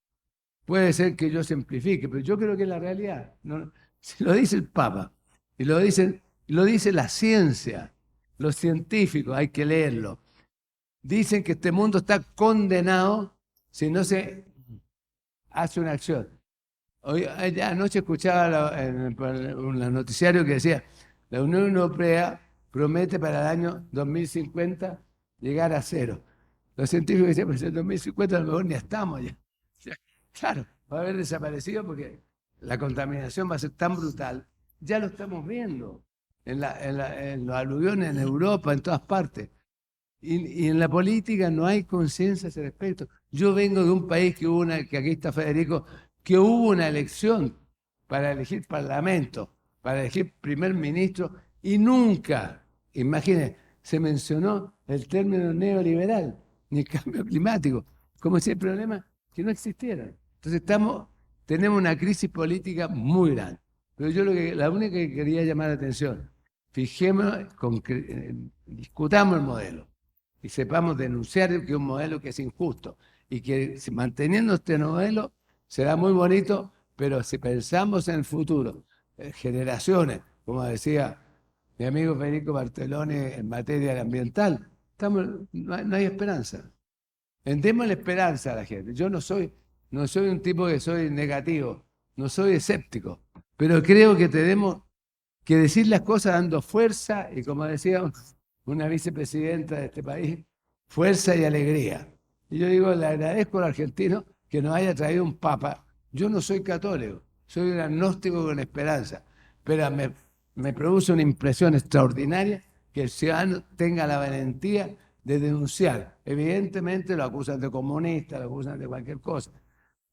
Puede ser que yo simplifique, pero yo creo que es la realidad. ¿No? Si lo dice el Papa, y lo dice la ciencia, los científicos, hay que leerlo. Dicen que este mundo está condenado si no se hace una acción. Anoche escuchaba en un noticiario que decía, la Unión Europea promete para el año 2050 llegar a cero. Los científicos decían, pues en 2050 a lo mejor ni estamos ya. O sea, claro, va a haber desaparecido porque la contaminación va a ser tan brutal. Ya lo estamos viendo en los aluviones en Europa, en todas partes. Y en la política no hay conciencia a ese respecto. Yo vengo de un país que aquí está Federico, que hubo una elección para elegir parlamento, para elegir primer ministro, y nunca, imagínense, se mencionó el término neoliberal, ni el cambio climático, como si el problema que no existiera. Entonces tenemos una crisis política muy grande. Pero yo la única que quería llamar la atención, fijémonos, discutamos el modelo y sepamos denunciar que es un modelo que es injusto y que manteniendo este modelo será muy bonito, pero si pensamos en el futuro, generaciones, como decía mi amigo Federico Bartoloni en materia ambiental, no hay esperanza. Démosle esperanza a la gente. Yo no soy un tipo que soy negativo, no soy escéptico, pero creo que tenemos que decir las cosas dando fuerza y, como decía una vicepresidenta de este país, fuerza y alegría. Y yo digo, le agradezco al argentino que nos haya traído un papa. Yo no soy católico, soy un agnóstico con esperanza, pero me produce una impresión extraordinaria que el ciudadano tenga la valentía de denunciar. Evidentemente lo acusan de comunista, lo acusan de cualquier cosa,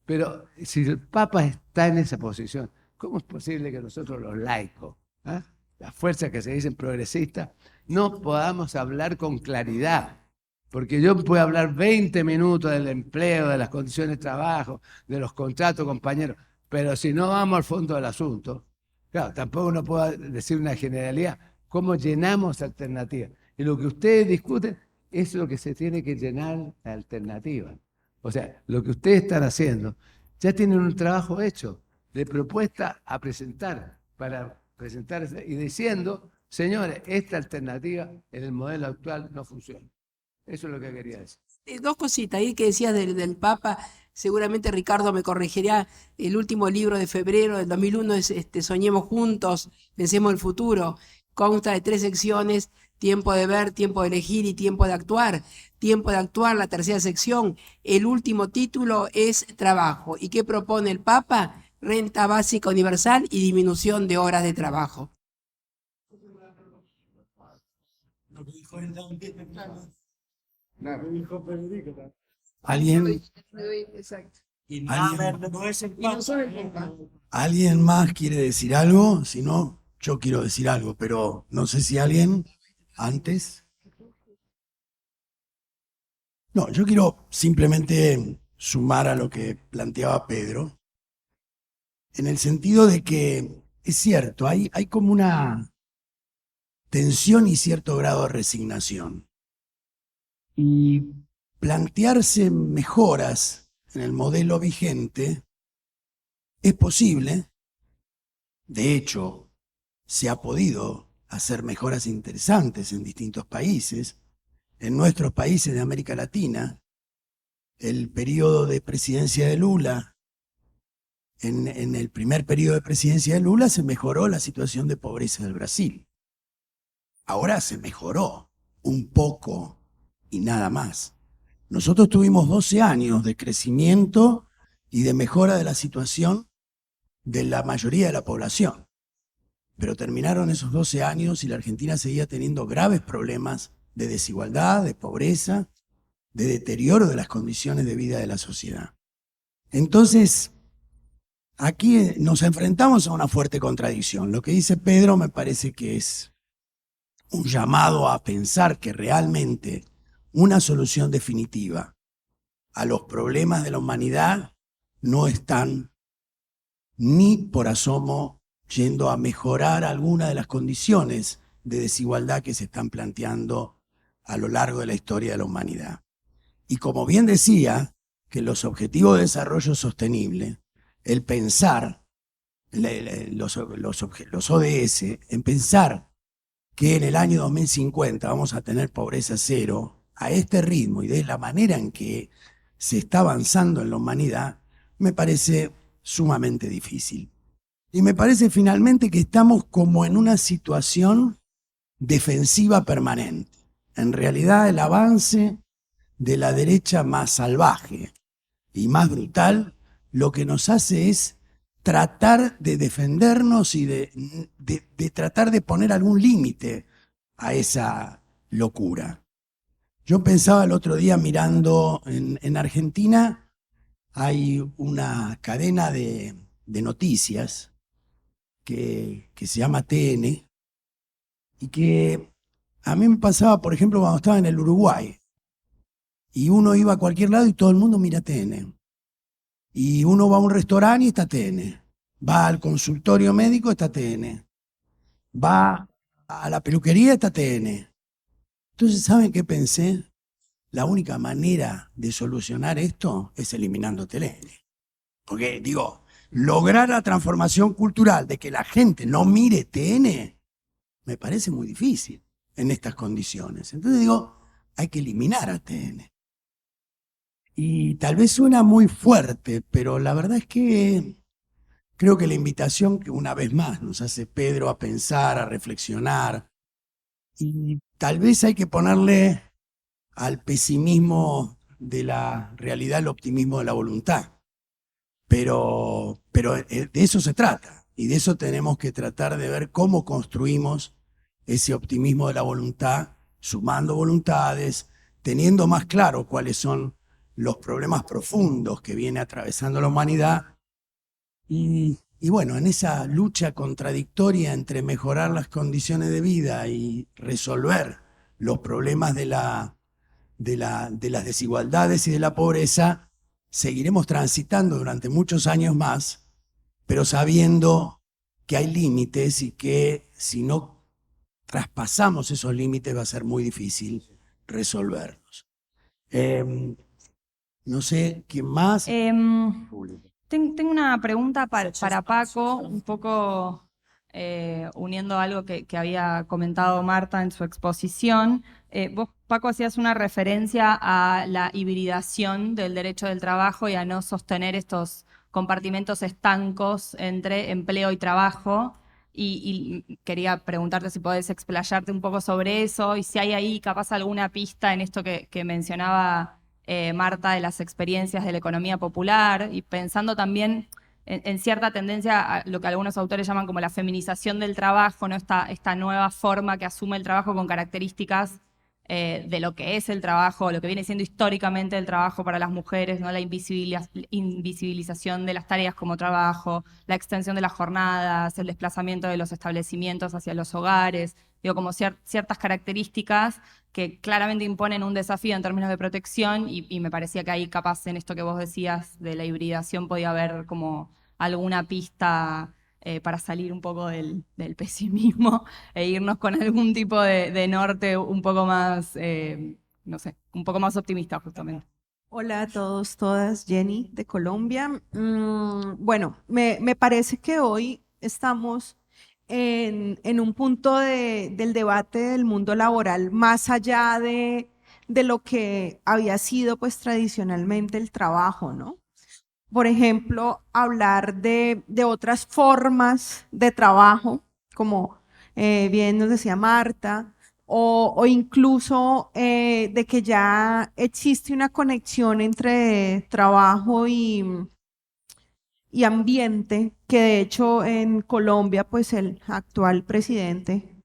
pero si el papa está en esa posición, ¿cómo es posible que nosotros los laicos, las fuerzas que se dicen progresistas, no podamos hablar con claridad? Porque yo puedo hablar 20 minutos del empleo, de las condiciones de trabajo, de los contratos, compañeros, pero si no vamos al fondo del asunto, claro, tampoco uno puede decir una generalidad. ¿Cómo llenamos alternativas? Y lo que ustedes discuten es lo que se tiene que llenar de alternativas. O sea, lo que ustedes están haciendo, ya tienen un trabajo hecho de propuesta a presentar, para presentar y diciendo, señores, esta alternativa en el modelo actual no funciona. Eso es lo que quería decir. Dos cositas ahí que decías del Papa. Seguramente Ricardo me corregirá. El último libro de febrero del 2001 es Soñemos Juntos, Pensemos el Futuro. Consta de 3 secciones: tiempo de ver, tiempo de elegir y tiempo de actuar. Tiempo de actuar, la tercera sección. El último título es Trabajo. ¿Y qué propone el Papa? Renta básica universal y disminución de horas de trabajo. ¿Alguien, Exacto. ¿alguien más quiere decir algo? Si no, yo quiero decir algo, pero no sé si alguien antes. No, yo quiero simplemente sumar a lo que planteaba Pedro, en el sentido de que es cierto, hay como una tensión y cierto grado de resignación. Y plantearse mejoras en el modelo vigente es posible. De hecho, se ha podido hacer mejoras interesantes en distintos países. En nuestros países de América Latina, el periodo de presidencia de Lula, en el primer periodo de presidencia de Lula se mejoró la situación de pobreza del Brasil. Ahora se mejoró un poco y nada más. Nosotros tuvimos 12 años de crecimiento y de mejora de la situación de la mayoría de la población. Pero terminaron esos 12 años y la Argentina seguía teniendo graves problemas de desigualdad, de pobreza, de deterioro de las condiciones de vida de la sociedad. Entonces, aquí nos enfrentamos a una fuerte contradicción. Lo que dice Pedro me parece que es un llamado a pensar que realmente una solución definitiva a los problemas de la humanidad no están ni por asomo yendo a mejorar alguna de las condiciones de desigualdad que se están planteando a lo largo de la historia de la humanidad. Y como bien decía, que los objetivos de desarrollo sostenible, el pensar, los ODS, en pensar que en el año 2050 vamos a tener pobreza cero, a este ritmo y de la manera en que se está avanzando en la humanidad, me parece sumamente difícil. Y me parece finalmente que estamos como en una situación defensiva permanente. En realidad el avance de la derecha más salvaje y más brutal, lo que nos hace es tratar de defendernos y de tratar de poner algún límite a esa locura. Yo pensaba el otro día mirando en Argentina, hay una cadena de noticias que se llama TN y que a mí me pasaba, por ejemplo, cuando estaba en el Uruguay y uno iba a cualquier lado y todo el mundo mira TN. Y uno va a un restaurante y está TN. Va al consultorio médico, está TN. Va a la peluquería, está TN. Entonces, ¿saben qué pensé? La única manera de solucionar esto es eliminando TN. Porque, digo, lograr la transformación cultural de que la gente no mire TN me parece muy difícil en estas condiciones. Entonces digo, hay que eliminar a TN. Y tal vez suena muy fuerte, pero la verdad es que creo que la invitación que una vez más nos hace Pedro a pensar, a reflexionar, y tal vez hay que ponerle al pesimismo de la realidad el optimismo de la voluntad. Pero de eso se trata, y de eso tenemos que tratar de ver cómo construimos ese optimismo de la voluntad, sumando voluntades, teniendo más claro cuáles son los problemas profundos que viene atravesando la humanidad. Y bueno, en esa lucha contradictoria entre mejorar las condiciones de vida y resolver los problemas de las desigualdades y de la pobreza, seguiremos transitando durante muchos años más, pero sabiendo que hay límites y que si no traspasamos esos límites va a ser muy difícil resolverlos. No sé, ¿quién más? Tengo una pregunta para Paco, un poco uniendo algo que había comentado Marta en su exposición. Vos, Paco, hacías una referencia a la hibridación del derecho del trabajo y a no sostener estos compartimentos estancos entre empleo y trabajo. Y quería preguntarte si podés explayarte un poco sobre eso y si hay ahí capaz alguna pista en esto que mencionaba Marta, de las experiencias de la economía popular, y pensando también en cierta tendencia a lo que algunos autores llaman como la feminización del trabajo, ¿no? Esta nueva forma que asume el trabajo con características de lo que es el trabajo, lo que viene siendo históricamente el trabajo para las mujeres, ¿no? La invisibilización de las tareas como trabajo, la extensión de las jornadas, el desplazamiento de los establecimientos hacia los hogares, digo, como ciertas características que claramente imponen un desafío en términos de protección y me parecía que ahí capaz en esto que vos decías de la hibridación podía haber como alguna pista para salir un poco del pesimismo e irnos con algún tipo de norte un poco más, no sé, un poco más optimista justamente. Hola a todos, todas, Jenny de Colombia. Bueno, me parece que hoy estamos en un punto del debate del mundo laboral más allá de lo que había sido pues tradicionalmente el trabajo, ¿no? Por ejemplo, hablar de otras formas de trabajo, como bien nos decía Marta, o incluso de que ya existe una conexión entre trabajo y ambiente, que de hecho en Colombia, pues el actual presidente,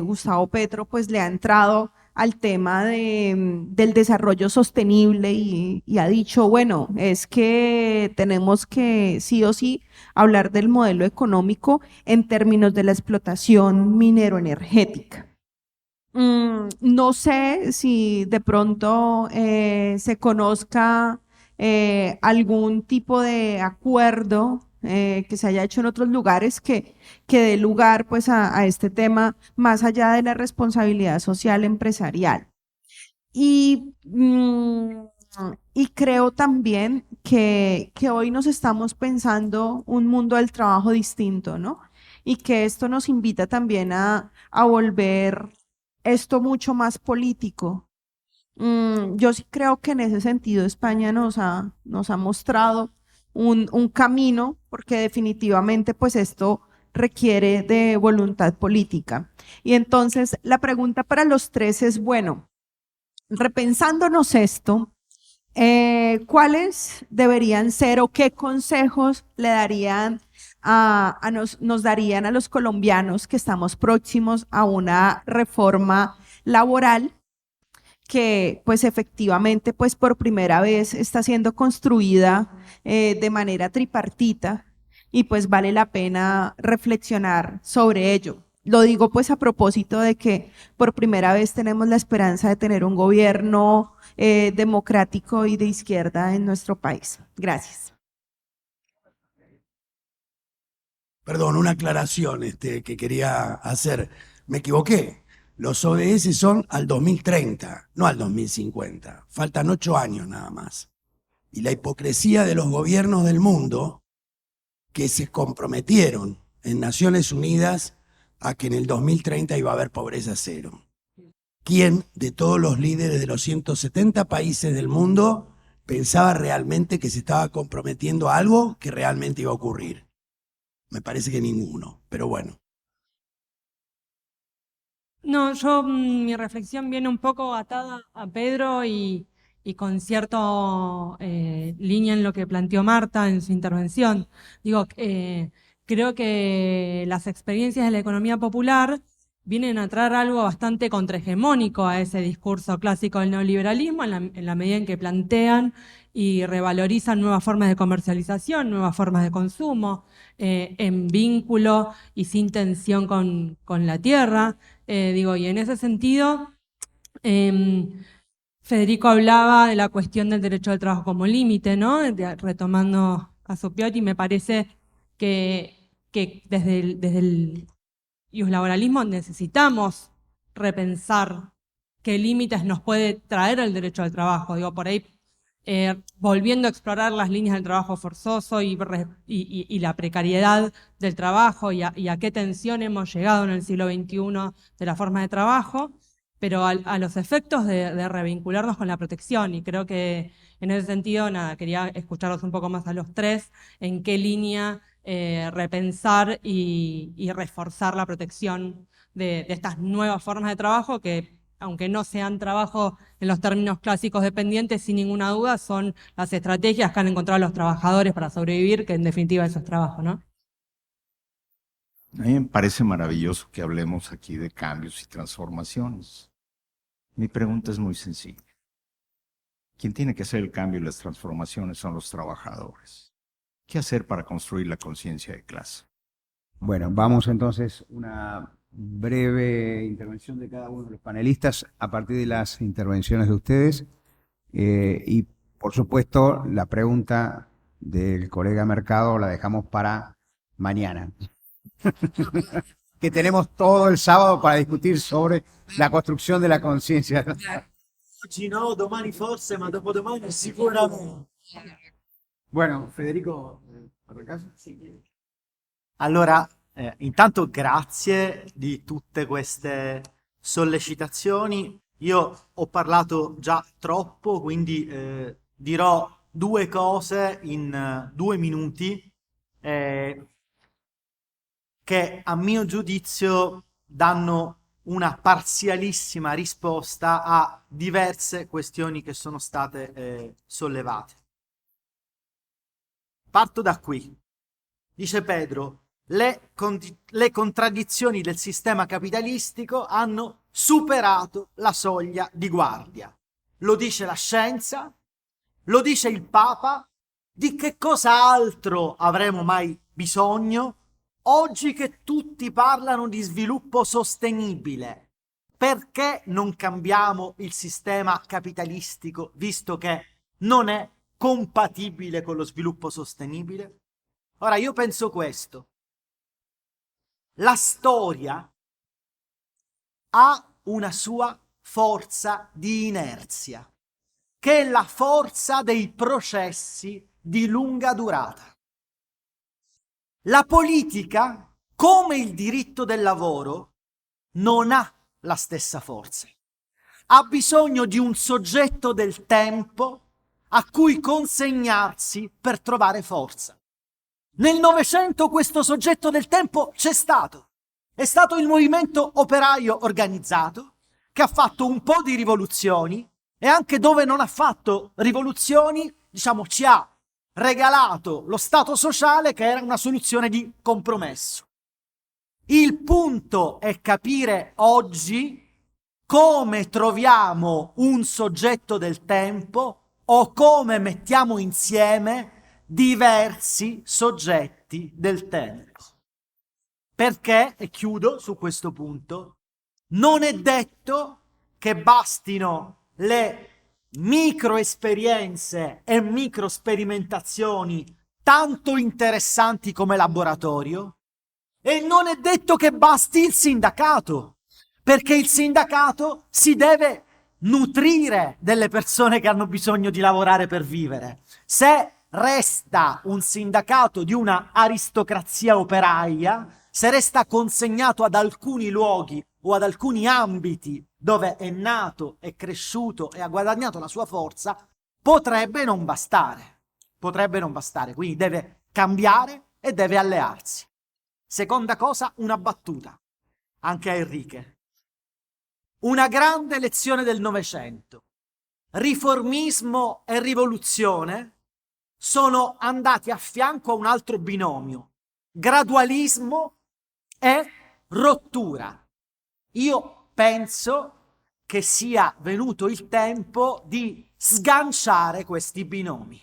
Gustavo Petro, pues le ha entrado al tema del desarrollo sostenible y ha dicho, bueno, es que tenemos que sí o sí hablar del modelo económico en términos de la explotación minero-energética. No sé si de pronto se conozca algún tipo de acuerdo que se haya hecho en otros lugares que dé lugar pues a este tema más allá de la responsabilidad social empresarial. Y creo también que hoy nos estamos pensando un mundo del trabajo distinto, ¿no? Y que esto nos invita también a volver esto mucho más político. Yo sí creo que en ese sentido España nos ha mostrado un camino, porque definitivamente pues esto requiere de voluntad política. Y entonces la pregunta para los tres es, bueno, repensándonos esto, ¿cuáles deberían ser o qué consejos le darían nos darían a los colombianos que estamos próximos a una reforma laboral que pues efectivamente pues por primera vez está siendo construida de manera tripartita y pues vale la pena reflexionar sobre ello? Lo digo pues a propósito de que por primera vez tenemos la esperanza de tener un gobierno democrático y de izquierda en nuestro país. Gracias. Perdón, una aclaración que quería hacer. Me equivoqué. Los ODS son al 2030, no al 2050. Faltan 8 años nada más. Y la hipocresía de los gobiernos del mundo que se comprometieron en Naciones Unidas a que en el 2030 iba a haber pobreza cero. ¿Quién de todos los líderes de los 170 países del mundo pensaba realmente que se estaba comprometiendo a algo que realmente iba a ocurrir? Me parece que ninguno, pero bueno. No, yo mi reflexión viene un poco atada a Pedro y con cierta línea en lo que planteó Marta en su intervención. Digo, creo que las experiencias de la economía popular vienen a traer algo bastante contrahegemónico a ese discurso clásico del neoliberalismo en la medida en que plantean y revalorizan nuevas formas de comercialización, nuevas formas de consumo, en vínculo y sin tensión con la tierra. Digo, y en ese sentido, Federico hablaba de la cuestión del derecho al trabajo como límite, ¿no? Retomando a Sopiotti, me parece que desde el iuslaboralismo necesitamos repensar qué límites nos puede traer el derecho al trabajo. Digo, por ahí, volviendo a explorar las líneas del trabajo forzoso y la precariedad del trabajo y a qué tensión hemos llegado en el siglo XXI de la forma de trabajo, pero a los efectos de revincularnos con la protección. Y creo que en ese sentido, nada, quería escucharlos un poco más a los tres, en qué línea repensar y reforzar la protección de estas nuevas formas de trabajo que, aunque no sean trabajo en los términos clásicos dependientes, sin ninguna duda son las estrategias que han encontrado los trabajadores para sobrevivir, que en definitiva eso es trabajo, ¿no? A mí me parece maravilloso que hablemos aquí de cambios y transformaciones. Mi pregunta es muy sencilla. Quien tiene que hacer el cambio y las transformaciones son los trabajadores. ¿Qué hacer para construir la conciencia de clase? Bueno, vamos entonces una breve intervención de cada uno de los panelistas a partir de las intervenciones de ustedes. Y por supuesto, la pregunta del colega Mercado la dejamos para mañana. Que tenemos todo el sábado para discutir sobre la construcción de la conciencia. Oggi no, domani forse, ma dopodomani sicuramente. Bueno, Federico, ¿arrancás? Allora, intanto grazie di tutte queste sollecitazioni. Io ho parlato già troppo, quindi dirò 2 cose in 2 minuti che a mio giudizio danno una parzialissima risposta a diverse questioni che sono state sollevate. Parto da qui. Dice Pedro, le contraddizioni del sistema capitalistico hanno superato la soglia di guardia. Lo dice la scienza, lo dice il Papa. Di che cosa altro avremo mai bisogno? Oggi che tutti parlano di sviluppo sostenibile, perché non cambiamo il sistema capitalistico visto che non è compatibile con lo sviluppo sostenibile? Ora io penso questo. La storia ha una sua forza di inerzia, che è la forza dei processi di lunga durata. La politica, come il diritto del lavoro, non ha la stessa forza. Ha bisogno di un soggetto del tempo a cui consegnarsi per trovare forza. Nel Novecento questo soggetto del tempo c'è stato. È stato il movimento operaio organizzato che ha fatto un po' di rivoluzioni, e anche dove non ha fatto rivoluzioni, diciamo, ci ha regalato lo Stato sociale, che era una soluzione di compromesso. Il punto è capire oggi come troviamo un soggetto del tempo o come mettiamo insieme diversi soggetti del tempo. Perché, e chiudo su questo punto, non è detto che bastino le microesperienze e microsperimentazioni tanto interessanti come laboratorio, e non è detto che basti il sindacato, perché il sindacato si deve nutrire delle persone che hanno bisogno di lavorare per vivere. Se resta un sindacato di una aristocrazia operaia, se resta consegnato ad alcuni luoghi o ad alcuni ambiti dove è nato, è cresciuto e ha guadagnato la sua forza, potrebbe non bastare. Potrebbe non bastare, quindi deve cambiare e deve allearsi. Seconda cosa, una battuta, anche a Enrique. Una grande lezione del Novecento. Riformismo e rivoluzione sono andati a fianco a un altro binomio. Gradualismo e rottura. Io penso che sia venuto il tempo di sganciare questi binomi.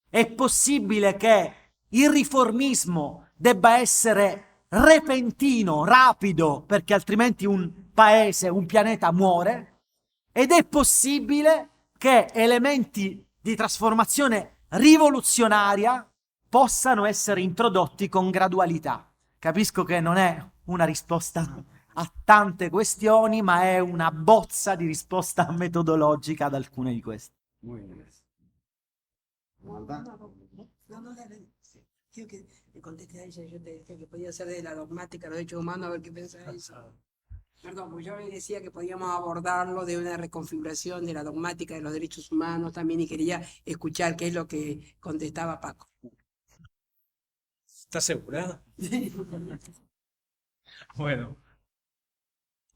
È possibile che il riformismo debba essere repentino, rapido, perché altrimenti un paese, un pianeta muore, ed è possibile che elementi di trasformazione rivoluzionaria possano essere introdotti con gradualità. Capisco che non è una risposta a tante questioni, ma è una bozza di risposta metodologica ad alcune di queste. Quiero que le conteste a ella. Yo te decía que podía ser de la dogmática de los derechos humanos, a ver qué pensás de eso. Perdón, pues yo le decía que podíamos abordarlo de una reconfiguración de la dogmática de los derechos humanos también, y quería escuchar qué es lo que contestaba Paco. ¿Estás segura? Bueno.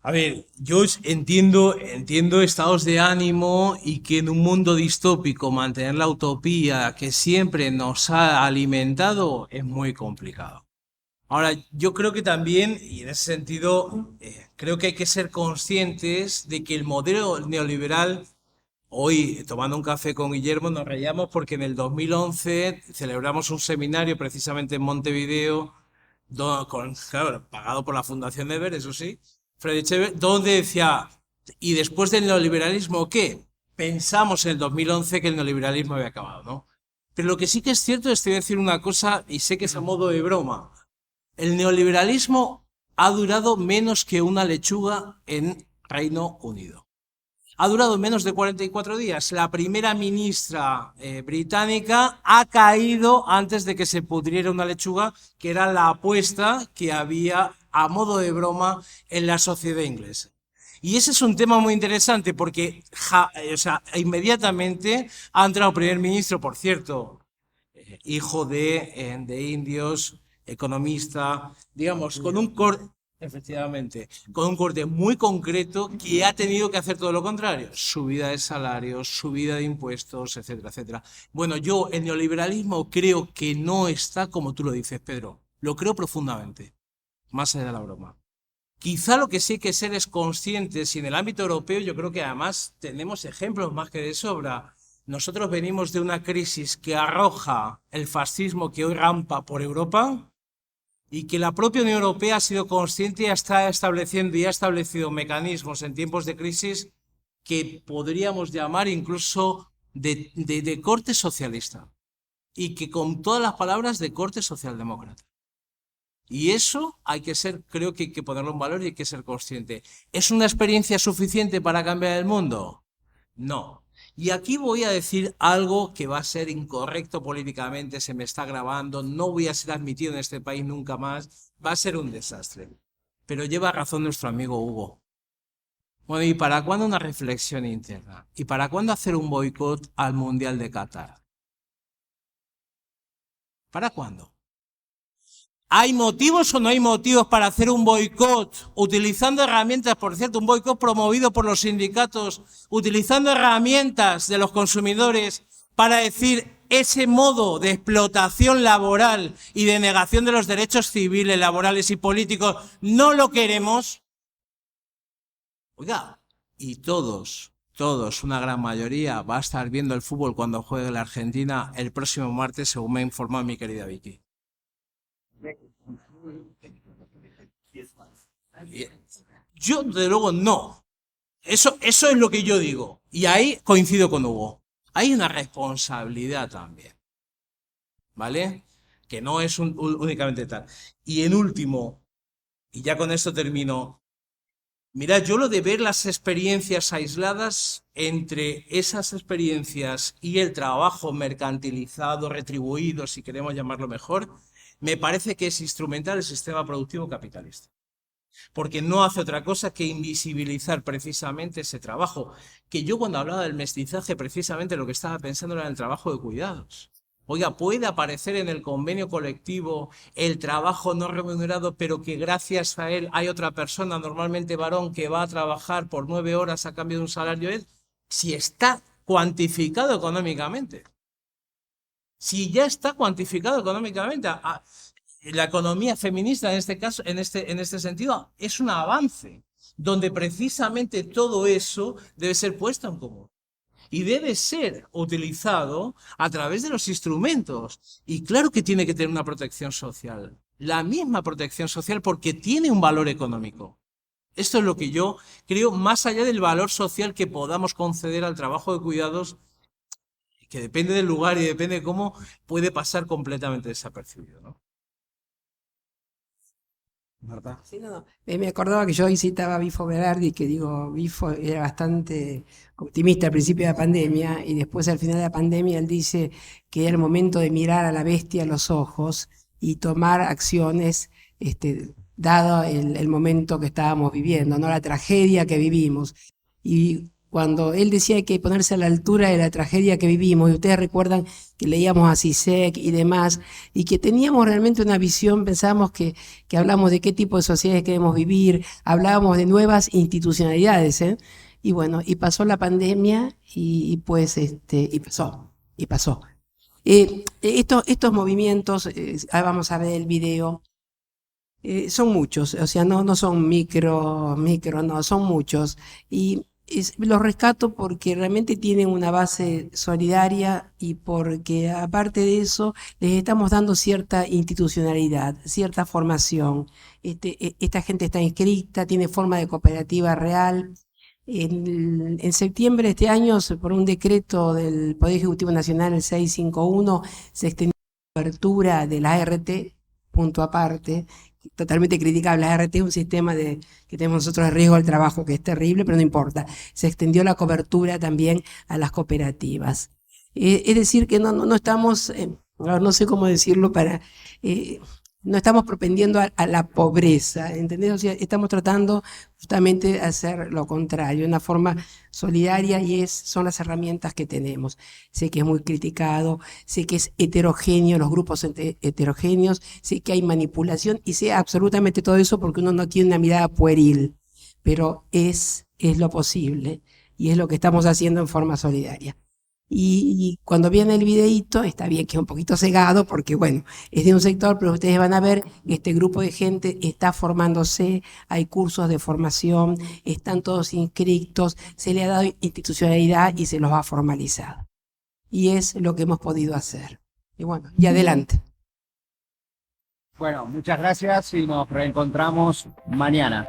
A ver, yo entiendo estados de ánimo y que en un mundo distópico mantener la utopía que siempre nos ha alimentado es muy complicado. Ahora, yo creo que también, y en ese sentido, creo que hay que ser conscientes de que el modelo neoliberal, hoy tomando un café con Guillermo nos reíamos porque en el 2011 celebramos un seminario precisamente en Montevideo, claro, pagado por la Fundación Eber, eso sí, Freddy Chever, donde decía, ¿y después del neoliberalismo qué? Pensamos en el 2011 que el neoliberalismo había acabado, ¿no? Pero lo que sí que es cierto es que voy a decir una cosa, y sé que es a modo de broma. El neoliberalismo ha durado menos que una lechuga en Reino Unido. Ha durado menos de 44 días. La primera ministra británica ha caído antes de que se pudriera una lechuga, que era la apuesta que había a modo de broma en la sociedad inglesa. Y ese es un tema muy interesante porque inmediatamente ha entrado primer ministro, por cierto, hijo de indios, economista, digamos, con un corte, efectivamente, con un corte muy concreto, que ha tenido que hacer todo lo contrario: subida de salarios, subida de impuestos, etcétera, etcétera. Bueno, yo el neoliberalismo creo que no está como tú lo dices, Pedro. Lo creo profundamente, más allá de la broma. Quizá lo que sí hay que ser es conscientes, y en el ámbito europeo yo creo que además tenemos ejemplos más que de sobra. Nosotros venimos de una crisis que arroja el fascismo que hoy rampa por Europa, y que la propia Unión Europea ha sido consciente y está estableciendo y ha establecido mecanismos en tiempos de crisis que podríamos llamar incluso de corte socialista, y que con todas las palabras de corte socialdemócrata. Y eso hay que ser, creo que hay que ponerlo en valor y hay que ser consciente. ¿Es una experiencia suficiente para cambiar el mundo? No. Y aquí voy a decir algo que va a ser incorrecto políticamente, se me está grabando, no voy a ser admitido en este país nunca más, va a ser un desastre. Pero lleva razón nuestro amigo Hugo. Bueno, ¿y para cuándo una reflexión interna? ¿Y para cuándo hacer un boicot al Mundial de Qatar? ¿Para cuándo? ¿Hay motivos o no hay motivos para hacer un boicot utilizando herramientas, por cierto, un boicot promovido por los sindicatos, utilizando herramientas de los consumidores para decir ese modo de explotación laboral y de negación de los derechos civiles, laborales y políticos, no lo queremos? Oiga, y todos, una gran mayoría, va a estar viendo el fútbol cuando juegue la Argentina el próximo martes, según me ha informado mi querida Vicky. Yo, desde luego, no. Eso es lo que yo digo. Y ahí coincido con Hugo. Hay una responsabilidad también. ¿Vale? Que no es únicamente tal. Y en último, y ya con esto termino, mirad, yo lo de ver las experiencias aisladas, entre esas experiencias y el trabajo mercantilizado, retribuido, si queremos llamarlo mejor, me parece que es instrumental el sistema productivo capitalista. Porque no hace otra cosa que invisibilizar precisamente ese trabajo. Que yo cuando hablaba del mestizaje, precisamente lo que estaba pensando era en el trabajo de cuidados. Oiga, puede aparecer en el convenio colectivo el trabajo no remunerado, pero que gracias a él hay otra persona, normalmente varón, que va a trabajar por 9 horas a cambio de un salario, si está cuantificado económicamente. Si ya está cuantificado económicamente, la economía feminista en este caso, en este sentido, es un avance, donde precisamente todo eso debe ser puesto en común. Y debe ser utilizado a través de los instrumentos. Y claro que tiene que tener una protección social. La misma protección social porque tiene un valor económico. Esto es lo que yo creo, más allá del valor social que podamos conceder al trabajo de cuidados, que depende del lugar y depende de cómo, puede pasar completamente desapercibido, ¿no? Marta. Sí, no. Me acordaba que yo hoy citaba a Bifo Berardi, que digo, Bifo era bastante optimista al principio de la pandemia y después al final de la pandemia él dice que era el momento de mirar a la bestia a los ojos y tomar acciones, dado el momento que estábamos viviendo, ¿no? La tragedia que vivimos. Y cuando él decía que hay que ponerse a la altura de la tragedia que vivimos, y ustedes recuerdan que leíamos a Zizek y demás, y que teníamos realmente una visión, pensábamos que hablamos de qué tipo de sociedades queremos vivir, hablábamos de nuevas institucionalidades, y bueno, y pasó la pandemia, y pasó. Estos movimientos, vamos a ver el video, son muchos, o sea, no son micro, no, son muchos, y los rescato porque realmente tienen una base solidaria y porque aparte de eso les estamos dando cierta institucionalidad, cierta formación. Esta gente está inscrita, tiene forma de cooperativa real. En septiembre de este año, por un decreto del Poder Ejecutivo Nacional, el 651, se extendió la cobertura de la ART, punto aparte, totalmente criticable. La ART es un sistema que tenemos nosotros de riesgo del trabajo que es terrible, pero no importa. Se extendió la cobertura también a las cooperativas. Es decir, que no estamos, no sé cómo decirlo, no estamos propendiendo a la pobreza, ¿entendés? O sea, estamos tratando justamente de hacer lo contrario, de una forma solidaria, y son las herramientas que tenemos. Sé que es muy criticado, sé que es heterogéneo, los grupos heterogéneos, sé que hay manipulación, y sé absolutamente todo eso porque uno no tiene una mirada pueril, pero es lo posible, y es lo que estamos haciendo en forma solidaria. Y cuando viene el videíto, está bien que es un poquito cegado porque, bueno, es de un sector, pero ustedes van a ver que este grupo de gente está formándose, hay cursos de formación, están todos inscritos, se le ha dado institucionalidad y se los ha formalizado. Y es lo que hemos podido hacer. Y bueno, y adelante. Bueno, muchas gracias y nos reencontramos mañana.